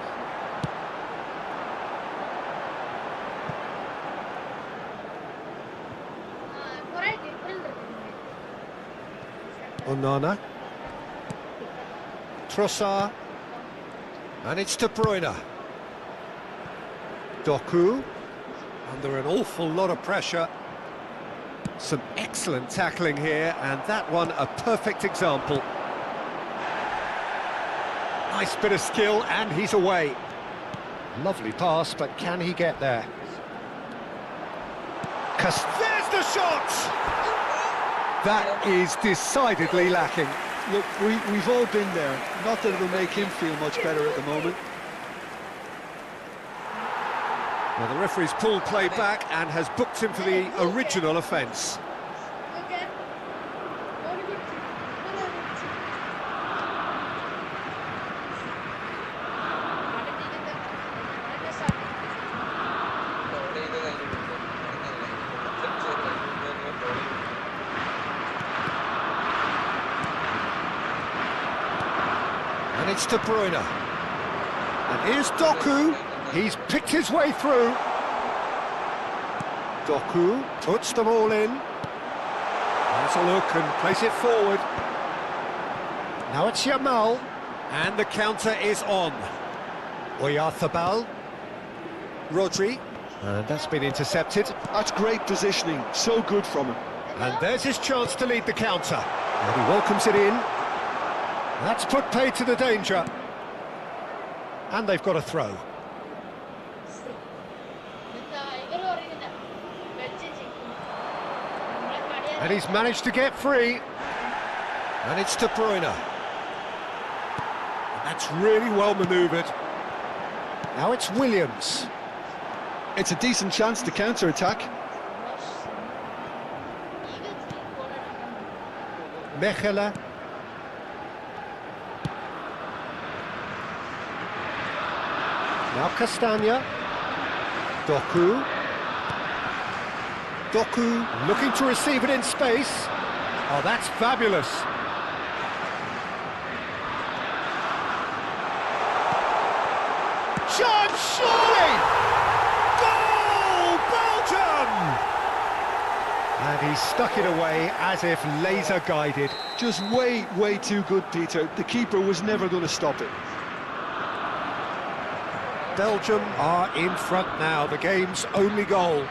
Onana. Trossard. And it's De Bruyne. Doku. Under an awful lot of pressure. Some excellent tackling here, and that one a perfect example. Nice bit of skill, and he's away. Lovely pass, but can he get there? There's the shot! That is decidedly lacking. Look, we've all been there. Not that it'll make him feel much better at the moment. Well, the referee's pulled play back and has booked him for the original offence. And it's De Bruyne. And here's Doku. He's picked his way through. Doku puts them all in. Has a look and plays it forward. Now it's Yamal, and the counter is on. Oyarzabal, Rodri, and that's been intercepted. That's great positioning, so good from him. And there's his chance to lead the counter. And he welcomes it in. That's put paid to the danger. And they've got a throw. And he's managed to get free. And it's De Bruyne. That's really well manoeuvred. Now it's Williams. It's a decent chance to counter-attack. Mechela. Now Castagna. Doku. Doku looking to receive it in space. Oh, that's fabulous. Shot, surely! Goal! Belgium! And he stuck it away as if laser-guided. Just way too good, Peter. The keeper was never going to stop it. Belgium are in front now, the game's only goal.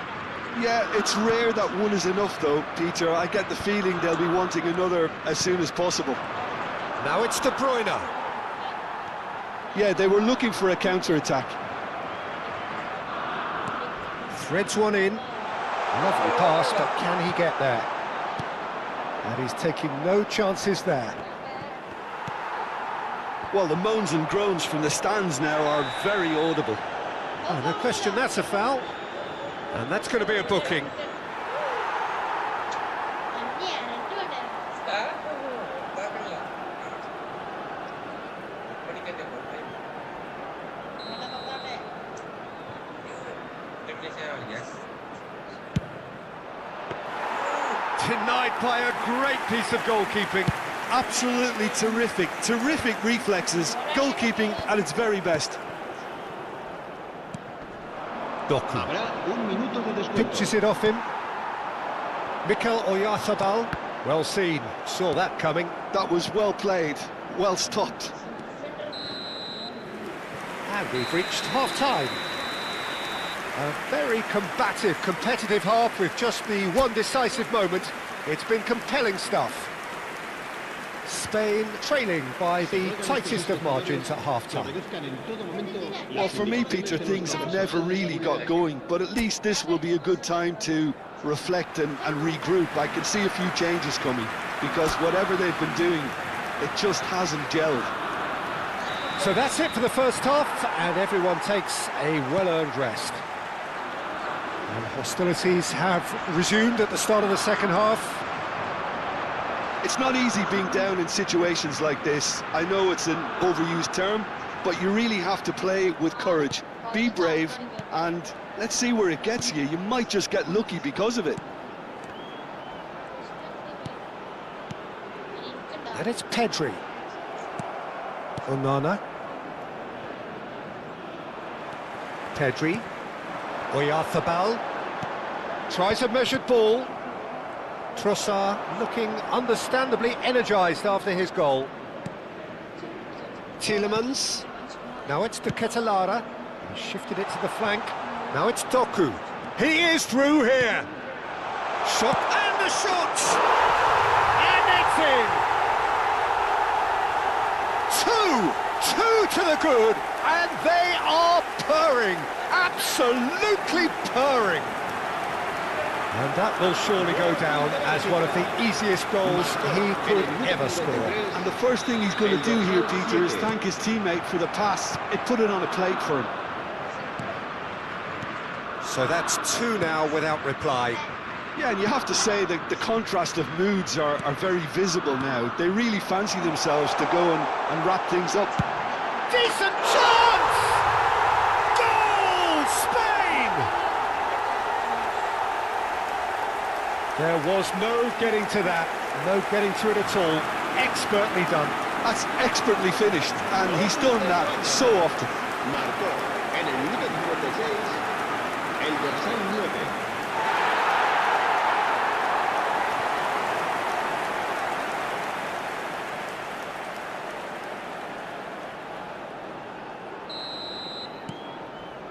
Yeah, it's rare that one is enough, though, Peter. I get the feeling they'll be wanting another as soon as possible. Now it's De Bruyne. Yeah, they were looking for a counter-attack. Threads one in. Lovely pass, but can he get there? And he's taking no chances there. Well, the moans and groans from the stands now are very audible. Oh, no question, that's a foul. And that's going to be a booking. Denied by a great piece of goalkeeping. Absolutely terrific reflexes, goalkeeping at its very best. Doku Habrá un minuto de descuento. pitches it off him. Mikel Oyarzabal, well seen, saw that coming. That was well played, well stopped. And we've reached half-time. A very combative, competitive half with just the one decisive moment. It's been compelling stuff. Spain trailing by the tightest of margins at half-time. Well, for me, Peter, things have never really got going, but at least this will be a good time to reflect and regroup. I can see a few changes coming, because whatever they've been doing, it just hasn't gelled. So that's it for the first half, and everyone takes a well-earned rest. And hostilities have resumed at the start of the second half. It's not easy being down in situations like this. I know it's an overused term, but you really have to play with courage. Be brave, and let's see where it gets you. You might just get lucky because of it. And it's Pedri. Onana. Pedri. Oyarzabal. Tries a measured ball. Trossard looking understandably energised after his goal. Tielemans. Now it's to Ketelara. He shifted it to the flank. Now it's Doku. He is through here. Shot and the shot! And it's in! Two to the good, and they are purring, absolutely purring. And that will surely go down as one of the easiest goals he could ever score. And the first thing he's going to do here, Peter, is thank his teammate for the pass. It put it on a plate for him. So that's two now without reply. Yeah, and you have to say that the contrast of moods are very visible now. They really fancy themselves to go and wrap things up. Decent chance! Goal, Spain! There was no getting to that, no getting to it at all. Expertly done. That's expertly finished, and he's done that so often. Marcó en el minuto 56 el dorsal 9.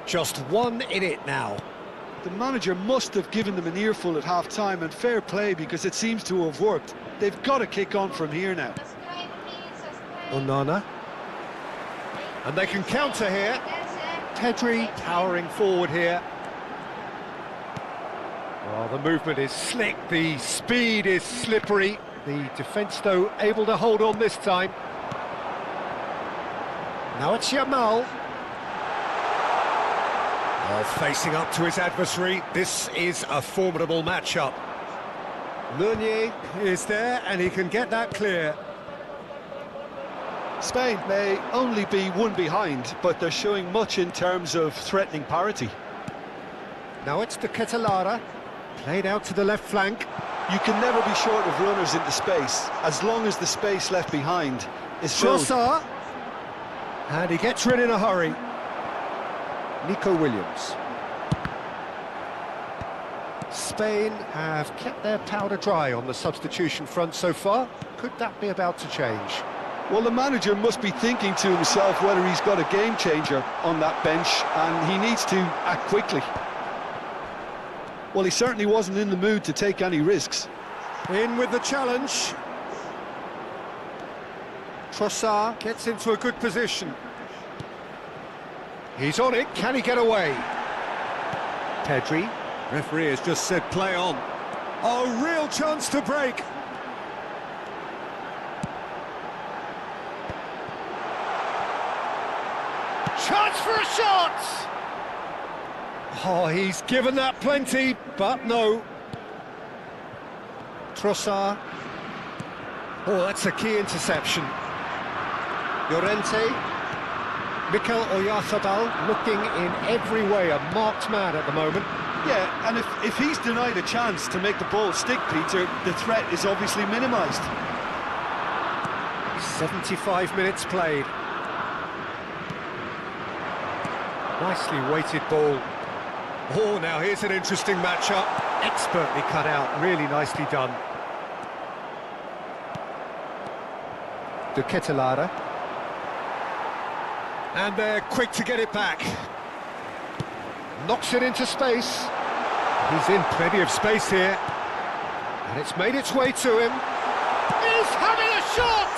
Just 1 in it now. The manager must have given them an earful at half-time, and fair play because it seems to have worked. They've got to kick on from here now. Subscribe, please, subscribe. Onana. And they can counter here. Pedri towering forward here. Well, the movement is slick, the speed is slippery. The defence, though, able to hold on this time. Now it's Yamal. Oh, facing up to his adversary. This is a formidable matchup. Meunier is there, and he can get that clear. Spain may only be one behind, but they're showing much in terms of threatening parity. Now it's De Ketelaere, played out to the left flank. You can never be short of runners into space, as long as the space left behind is filled. Trossard, and he gets rid in a hurry. Nico Williams. Spain have kept their powder dry on the substitution front so far. Could that be about to change? Well, the manager must be thinking to himself whether he's got a game changer on that bench, and he needs to act quickly. Well, he certainly wasn't in the mood to take any risks. In with the challenge. Trossard gets into a good position. He's on it, can he get away? Pedri, referee has just said play on. A real chance to break. Chance for a shot! Oh, he's given that plenty, but no. Trossard. Oh, that's a key interception. Llorente. Mikel Oyarzabal looking in every way a marked man at the moment. Yeah, and if he's denied a chance to make the ball stick, Peter, the threat is obviously minimised. 75 minutes played. Nicely weighted ball. Oh, now here's an interesting matchup. Expertly cut out, really nicely done. De Ketelaere. And they're quick to get it back. Knocks it into space. He's in plenty of space here. And it's made its way to him. He's having a shot!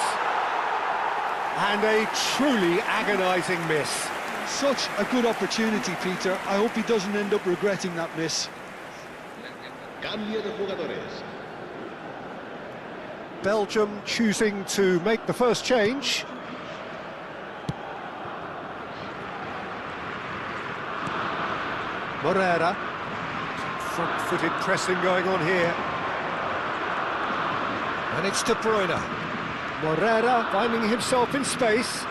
And a truly agonising miss. Such a good opportunity, Peter. I hope he doesn't end up regretting that miss. Cambio de jugadores. Belgium choosing to make the first change. Moreira. Front-footed pressing going on here. And it's De Bruyne. Moreira finding himself in space.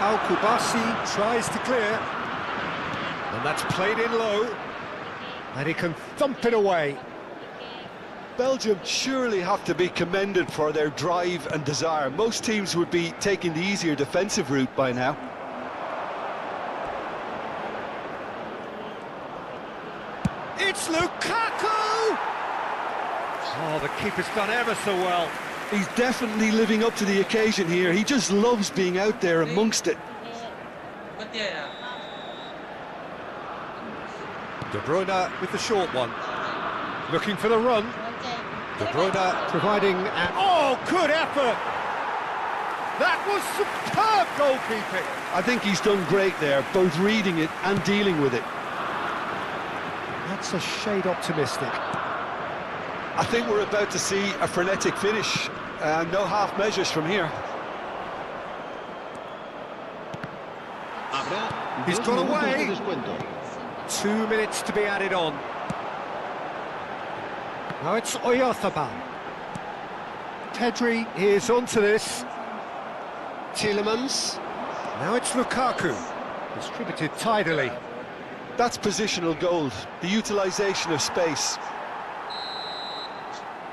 Al-Kubasi tries to clear. And that's played in low. And he can thump it away. Belgium surely have to be commended for their drive and desire. Most teams would be taking the easier defensive route by now. It's Lukaku! Oh, the keeper's done ever so well. He's definitely living up to the occasion here. He just loves being out there amongst it. But yeah. De Bruyne with the short one. Looking for the run. De Bruyne providing an... Oh, good effort! That was superb goalkeeping! I think he's done great there, both reading it and dealing with it. That's a shade optimistic. I think we're about to see a frenetic finish. No half measures from here. Habrá He's dos gone minutos away. de descuento. 2 minutes to be added on. Now it's Oyarzabal. Pedri is onto this. Tielemans. Now it's Lukaku. Distributed tidily. That's positional gold, the utilisation of space.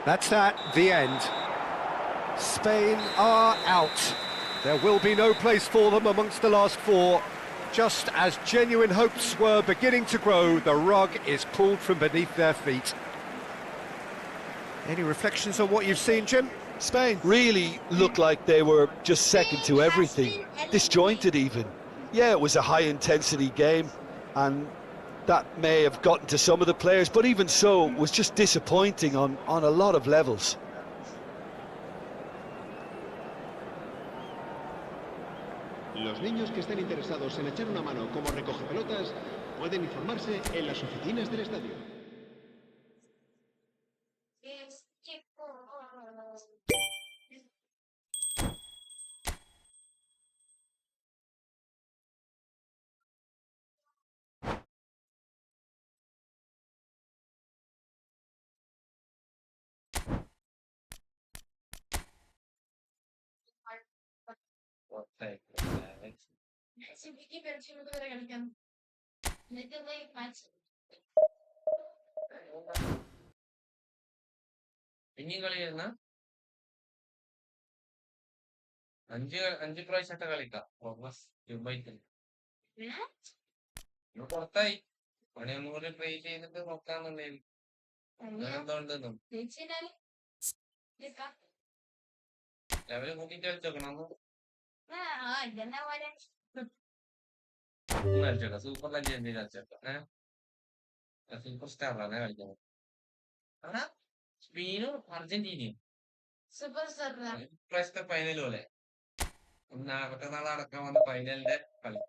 That's that, the end. Spain are out. There will be no place for them amongst the last four. Just as genuine hopes were beginning to grow, the rug is pulled from beneath their feet. Any reflections on what you've seen, Jim? Spain really looked like they were just second to everything, disjointed even. Yeah, it was a high-intensity game, and that may have gotten to some of the players, but even so, it was just disappointing on a lot of levels. Los niños que estén interesados en echar una mano como recogepelotas pueden informarse en las oficinas del estadio. പിന്നെയും കളി വരുന്ന അഞ്ച് പ്രാവശ്യത്തെ കളിക്കാം പുറത്തായി പണി ഒന്നുകൂടി try ചെയ്തിട്ട് നോക്കാന്നുണ്ടെങ്കിൽ എന്തുകൊണ്ടെന്നും ലെവല് കൂട്ടിട്ട് കളിച്ചോക്കണം കളിച്ചോക്കാം സൂപ്പർ ലജൻഡ് കളിച്ചോക്കാം സൂപ്പർ സ്റ്റാറാണ് കളിക്കുന്നത് ആടാ സ്പെയിനും അർജന്റീനയും ഇപ്രാവശ്യത്തെ ഫൈനൽ പോലെ മറ്റന്നാൾ അടക്കം വന്ന ഫൈനലിന്റെ കളി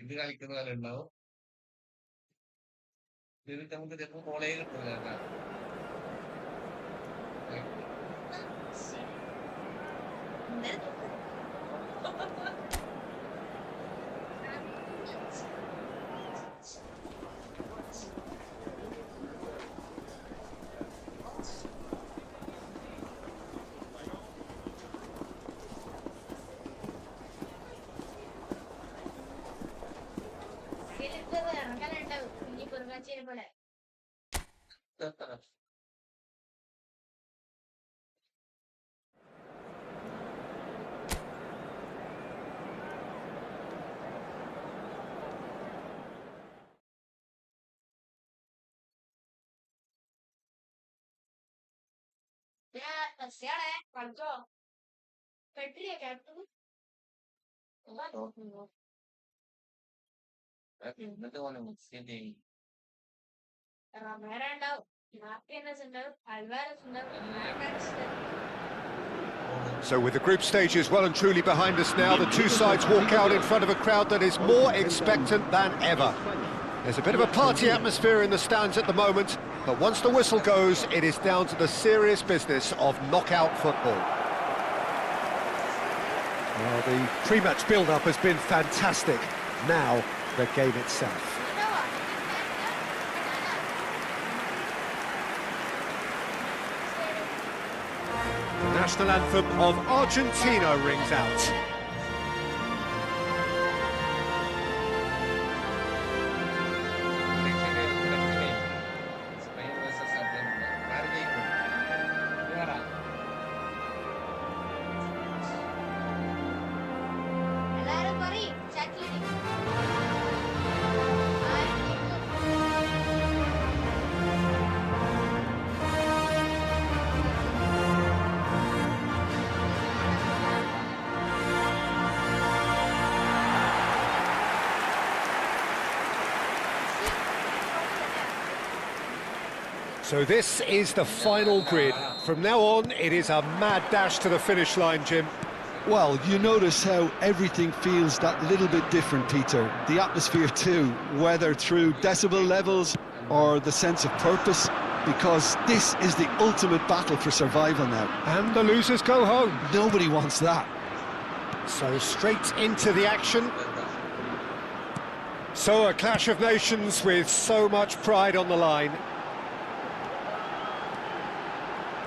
ഇത് കളിക്കുന്ന പോലെ ഉണ്ടാവും ഇത് നമുക്ക് ചിലപ്പോൾ കോളേ കിട്ടില്ല കേട്ടാ കളിച്ചോ പെട്ടില്ലേ കേട്ടത് എന്നിട്ട് പോലെ മിക്സിന്റെ So with the group stages well and truly behind us now, the two sides walk out in front of a crowd that is more expectant than ever. There's a bit of a party atmosphere in the stands at the moment, but once the whistle goes, it is down to the serious business of knockout football. Well, the pre-match build-up has been fantastic. Now, the game itself. The national anthem of Argentina rings out. So this is the final grid. From now on, it is a mad dash to the finish line, Jim. Well, you notice how everything feels that little bit different, Peter. The atmosphere too, whether through decibel levels or the sense of purpose, because this is the ultimate battle for survival now. And the losers go home. Nobody wants that. So straight into the action. So a clash of nations with so much pride on the line.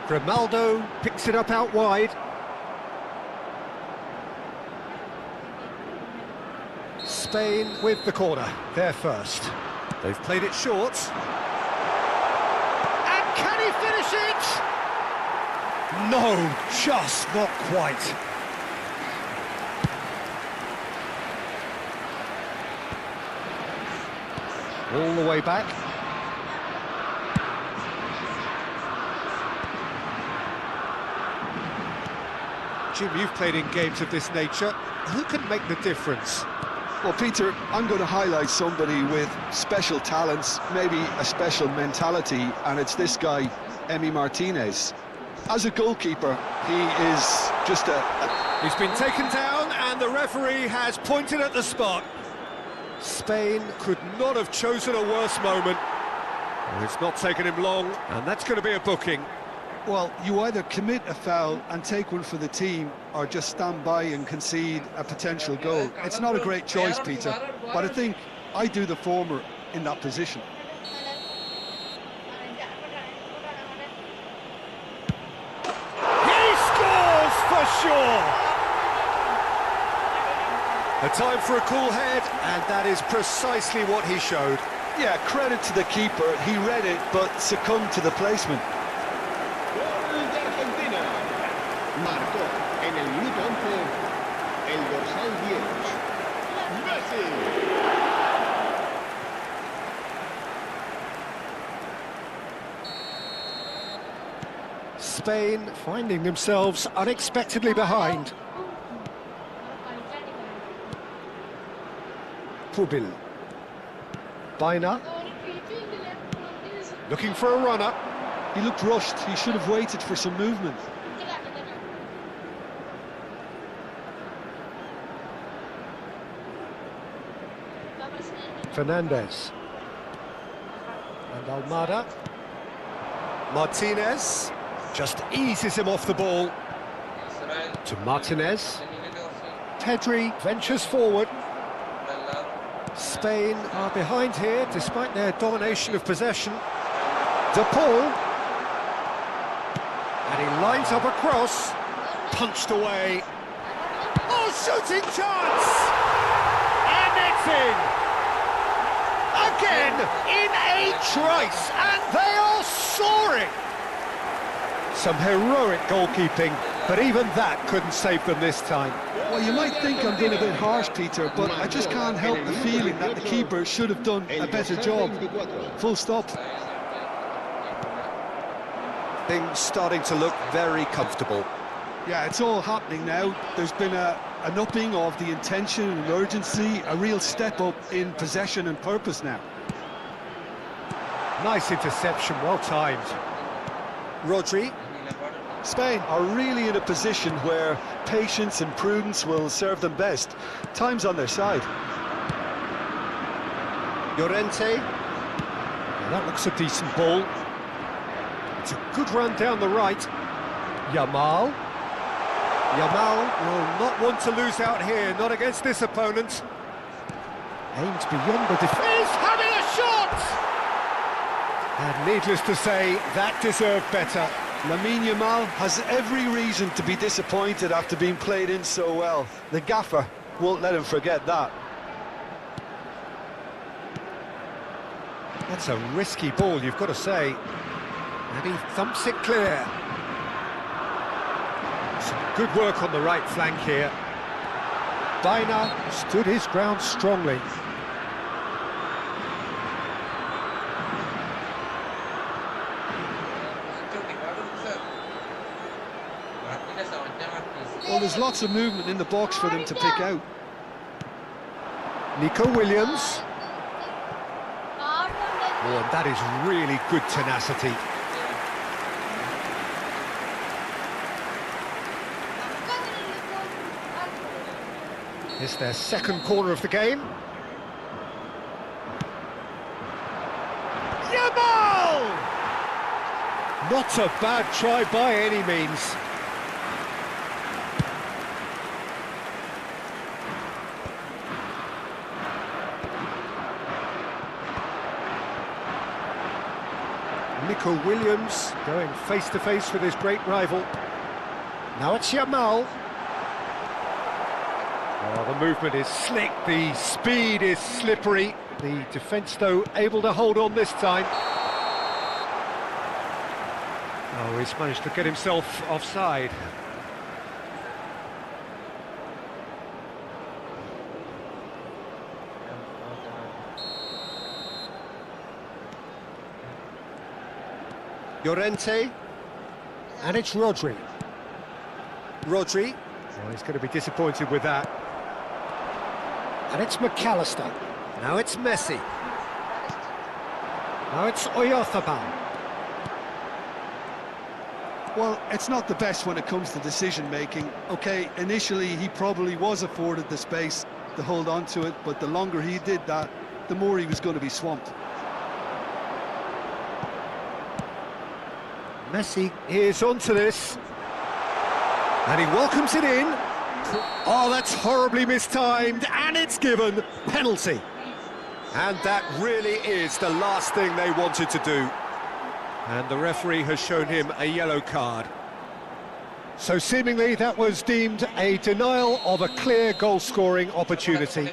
Grimaldo picks it up out wide. Spain with the corner, they're first. They've played it short. And can he finish it? No, just not quite. All the way back. Jim, you've played in games of this nature. Who can make the difference? Well, Peter, I'm going to highlight somebody with special talents, maybe a special mentality, and it's this guy, Emi Martinez. As a goalkeeper, he is just He's been taken down and the referee has pointed at the spot. Spain could not have chosen a worse moment. Well, it's not taken him long, and that's going to be a booking. Well, you either commit a foul and take one for the team, or just stand by and concede a potential goal. It's not a great choice, Peter, but I think I do the former in that position. He scores for sure! A time for a cool head, and that is precisely what he showed. Yeah, credit to the keeper. He read it, but succumbed to the placement. Gol de Argentina. Marcó en el minuto 11 el dorsal 10. Messi. Spain finding themselves unexpectedly behind. Pubil. Baina. Looking for a runner. He looked rushed. He should have waited for some movement. Fernandez. And Almada. Martinez just eases him off the ball. To Martinez. Pedri ventures forward. Spain are behind here despite their domination of possession. De Paul. And he lines up a cross. Punched away. Oh, shooting chance! And it's in! Again, in a trice, and they are soaring! Some heroic goalkeeping, but even that couldn't save them this time. Well, you might think I'm being a bit harsh, Peter, but I just can't help the feeling that the keeper should have done a better job. Full stop. Things starting to look very comfortable. Yeah, it's all happening now. There's been an upping of the intention and urgency, a real step up in possession and purpose now. Nice interception, well timed. Rodri. Spain are really in a position where patience and prudence will serve them best. Time's on their side. Llorente. Now that looks a decent ball. It's a good run down the right. Yamal. Yamal will not want to lose out here, not against this opponent. Aimed beyond the defence, having a shot! And needless to say, that deserved better. Lamine Yamal has every reason to be disappointed after being played in so well. The gaffer won't let him forget that. That's a risky ball, you've got to say. And he thumps it clear. Some good work on the right flank here. Baina stood his ground strongly. Well, there's lots of movement in the box for them to pick out. Nico Williams. Oh, and that is really good tenacity. It's their second corner of the game. Yamal! Not a bad try by any means. Nico Williams going face-to-face with his great rival. Now it's Yamal. Oh, the movement is slick, the speed is slippery. The defence, though, able to hold on this time. Oh, he's managed to get himself offside. Llorente, and it's Rodri. Rodri Well, he's going to be disappointed with that. And it's McAllister. Now it's Messi. Now it's Oyarzabal. Well, it's not the best when it comes to decision-making. OK, initially he probably was afforded the space to hold on to it, but the longer he did that, the more he was going to be swamped. Messi is onto this. And he welcomes it in. Oh, that's horribly mistimed, and it's given. Penalty. And that really is the last thing they wanted to do. And the referee has shown him a yellow card. So seemingly that was deemed a denial of a clear goal-scoring opportunity.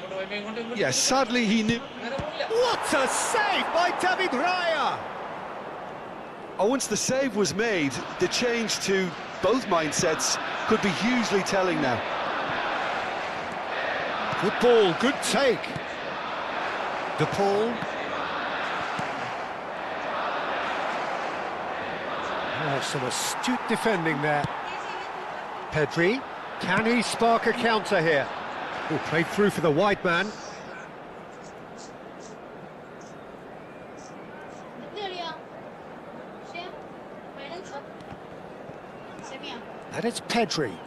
Yes, sadly he knew... What a save by David Raya! Oh, once the save was made, the change to both mindsets could be hugely telling now. Good ball, good take. De Paul. Oh, some astute defending there. Pedri, can he spark a counter here? Oh, played through for the wide man. And it's Pedri.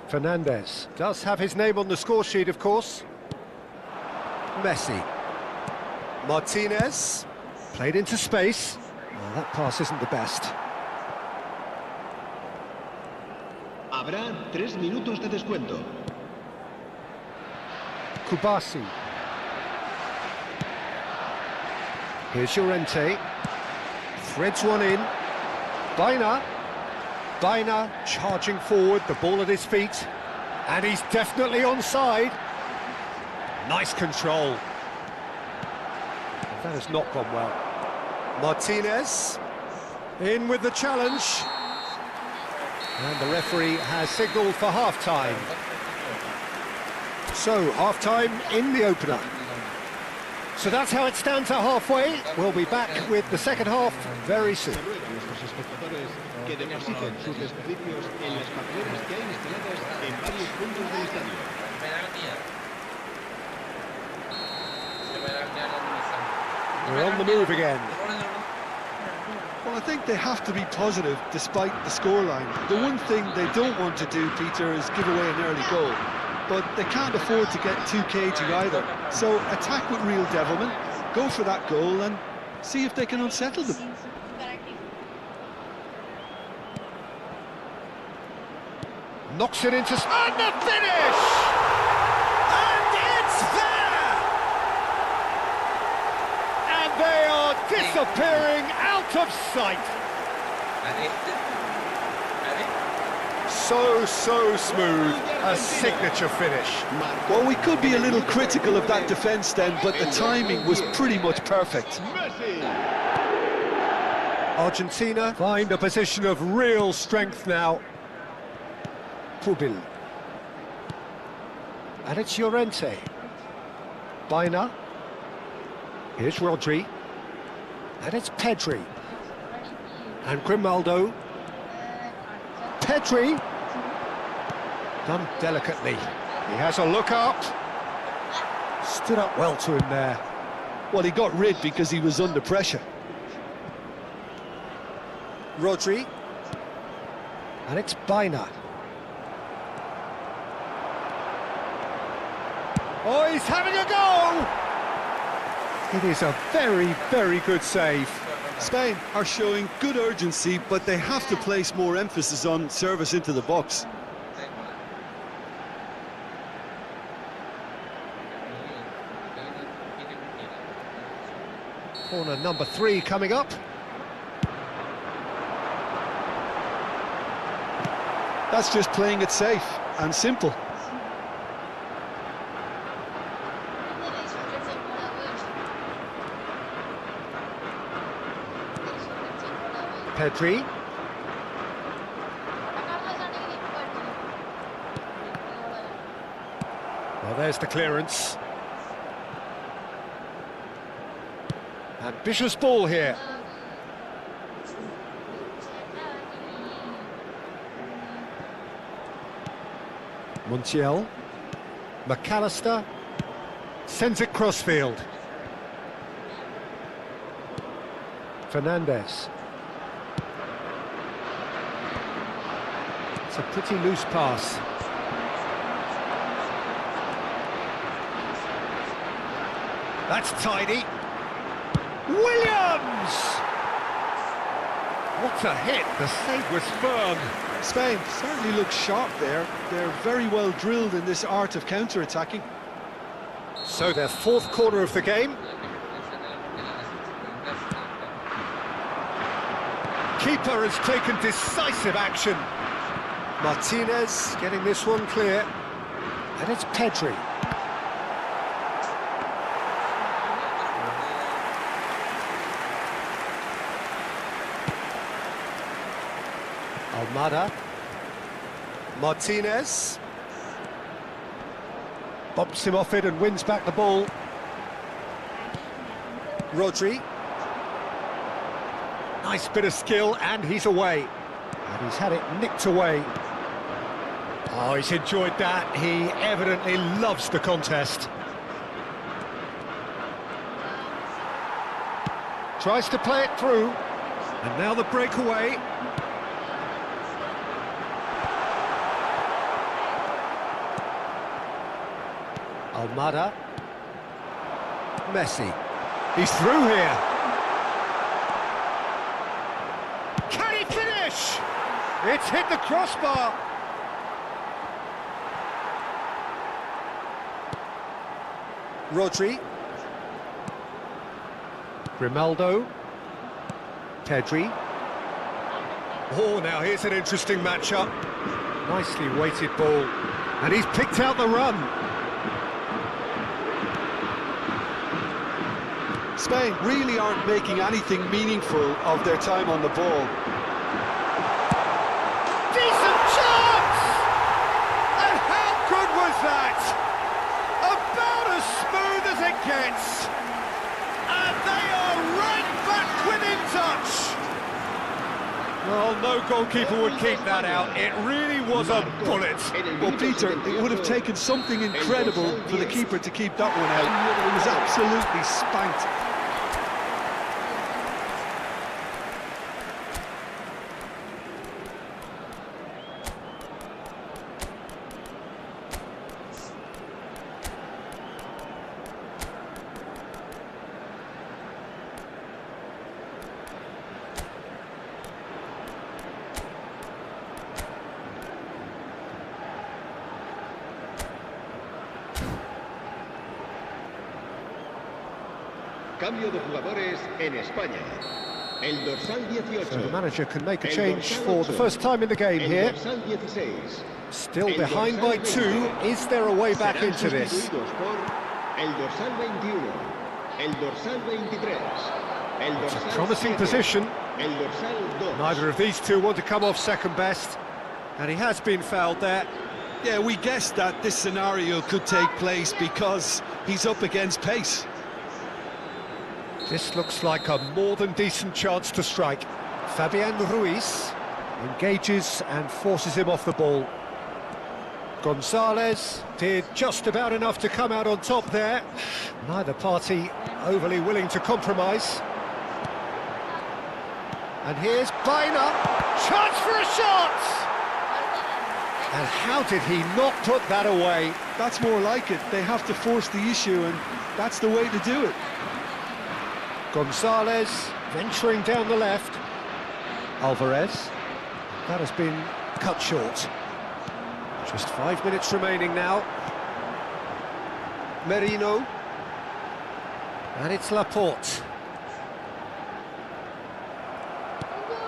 Fernandez does have his name on the score sheet, of course. Messi. Martinez. Played into space. Well, that pass isn't the best. Habrá 3 minutos de descuento. Kubasi. Here's Llorente. Threads one in. Baina charging forward, the ball at his feet. And he's definitely onside. Nice control. That has not gone well. Martinez in with the challenge. And the referee has signalled for half-time. So, half-time in the opener. So that's how it stands at halfway. We'll be back with the second half very soon. Que depositen sus desperdicios en las papeleras que hay instaladas en varios puntos del estadio. We're on the move again. Well, I think they have to be positive despite the scoreline. The one thing they don't want to do, Peter, is give away an early goal. But they can't afford to get too cagey either. So attack with real devilment, go for that goal and see if they can unsettle them. Knocks it into... And the finish! And it's there! And they are disappearing out of sight. So smooth. A signature finish. Well, we could be a little critical of that defence then, but the timing was pretty much perfect. Argentina find a position of real strength now. Pubil. And it's Llorente. Baina. Here's Rodri. And it's Pedri. And Grimaldo. Pedri. Done delicately. He has a look up. Stood up well to him there. Well, he got rid because he was under pressure. Rodri. And it's Baina. Oh, he's having a go! It is a very good save. Spain are showing good urgency, but they have to place more emphasis on service into the box. Corner number 3 coming up. That's just playing it safe and simple. Pedri. Well, there's the clearance. Ambitious ball here. Montiel. McAllister. Sends it crossfield. Fernandez. It's a pretty loose pass. That's tidy. Williams! What a hit, the save was firm. Spain certainly looks sharp there. They're very well drilled in this art of counter-attacking. So their fourth corner of the game. Keeper has taken decisive action. Martinez getting this one clear. And it's Pedri. Almada. Martinez. Bumps him off it and wins back the ball. Rodri. Nice bit of skill, and he's away. And he's had it nicked away. Oh, he's enjoyed that. He evidently loves the contest. Tries to play it through. And now the breakaway. Almada. Messi. He's through here. Can he finish? It's hit the crossbar. Rodri. Grimaldo. Pedri. Oh, now here's an interesting matchup. Nicely weighted ball. And he's picked out the run. Spain really aren't making anything meaningful of their time on the ball. Decent chance! And how good was that? About as smooth as it gets. And they are right back within touch. Well, no goalkeeper would keep that out. It really was a bullet. Well, Peter, it would have taken something incredible for the keeper to keep that one out. It was absolutely spanked. Cambio de jugadores en España. El dorsal 18. So the manager can make a change for the first time in the game here. Dorsal 16. Still behind by 2. Is there a way back into this? El dorsal 21. El dorsal 23. El It's a dorsal promising 7. position. El dorsal 2. Neither of these two want to come off second best. And he has been fouled there. Yeah, we guessed that this scenario could take place because he's up against pace. This looks like a more than decent chance to strike. Fabian Ruiz engages and forces him off the ball. Gonzalez did just about enough to come out on top there. Neither party overly willing to compromise. And here's Baina. Chance for a shot! And how did he not put that away? That's more like it. They have to force the issue, and that's the way to do it. Gonzalez venturing down the left. Alvarez. That has been cut short. Just 5 minutes remaining now. Merino. And it's Laporte.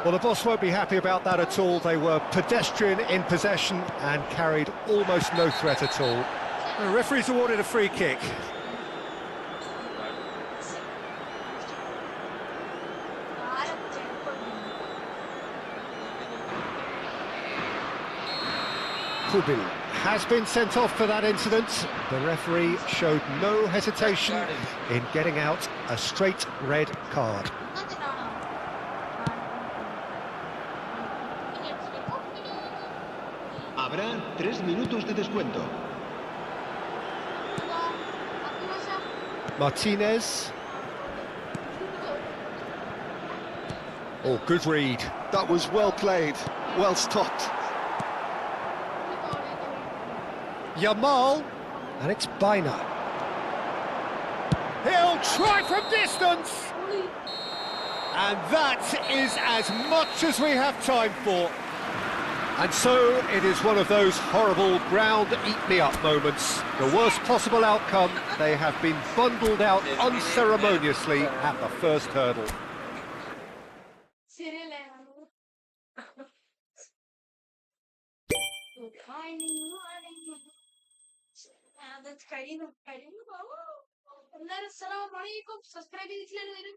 Well, the boss won't be happy about that at all. They were pedestrian in possession and carried almost no threat at all. The referee's awarded a free kick. Kubil has been sent off for that incident. The referee showed no hesitation in getting out a straight red card. Habrá 3 minutos de descuento. Martinez. Oh, good read. That was well played, well stopped. Yamal. And it's Bina. He'll try from distance. And that is as much as we have time for. And so it is one of those horrible ground-eat-me-up moments. The worst possible outcome, they have been bundled out unceremoniously at the first hurdle. എല്ലാരും അസ്സലാമു അലൈക്കും subscribe ചെയ്തിട്ടില്ല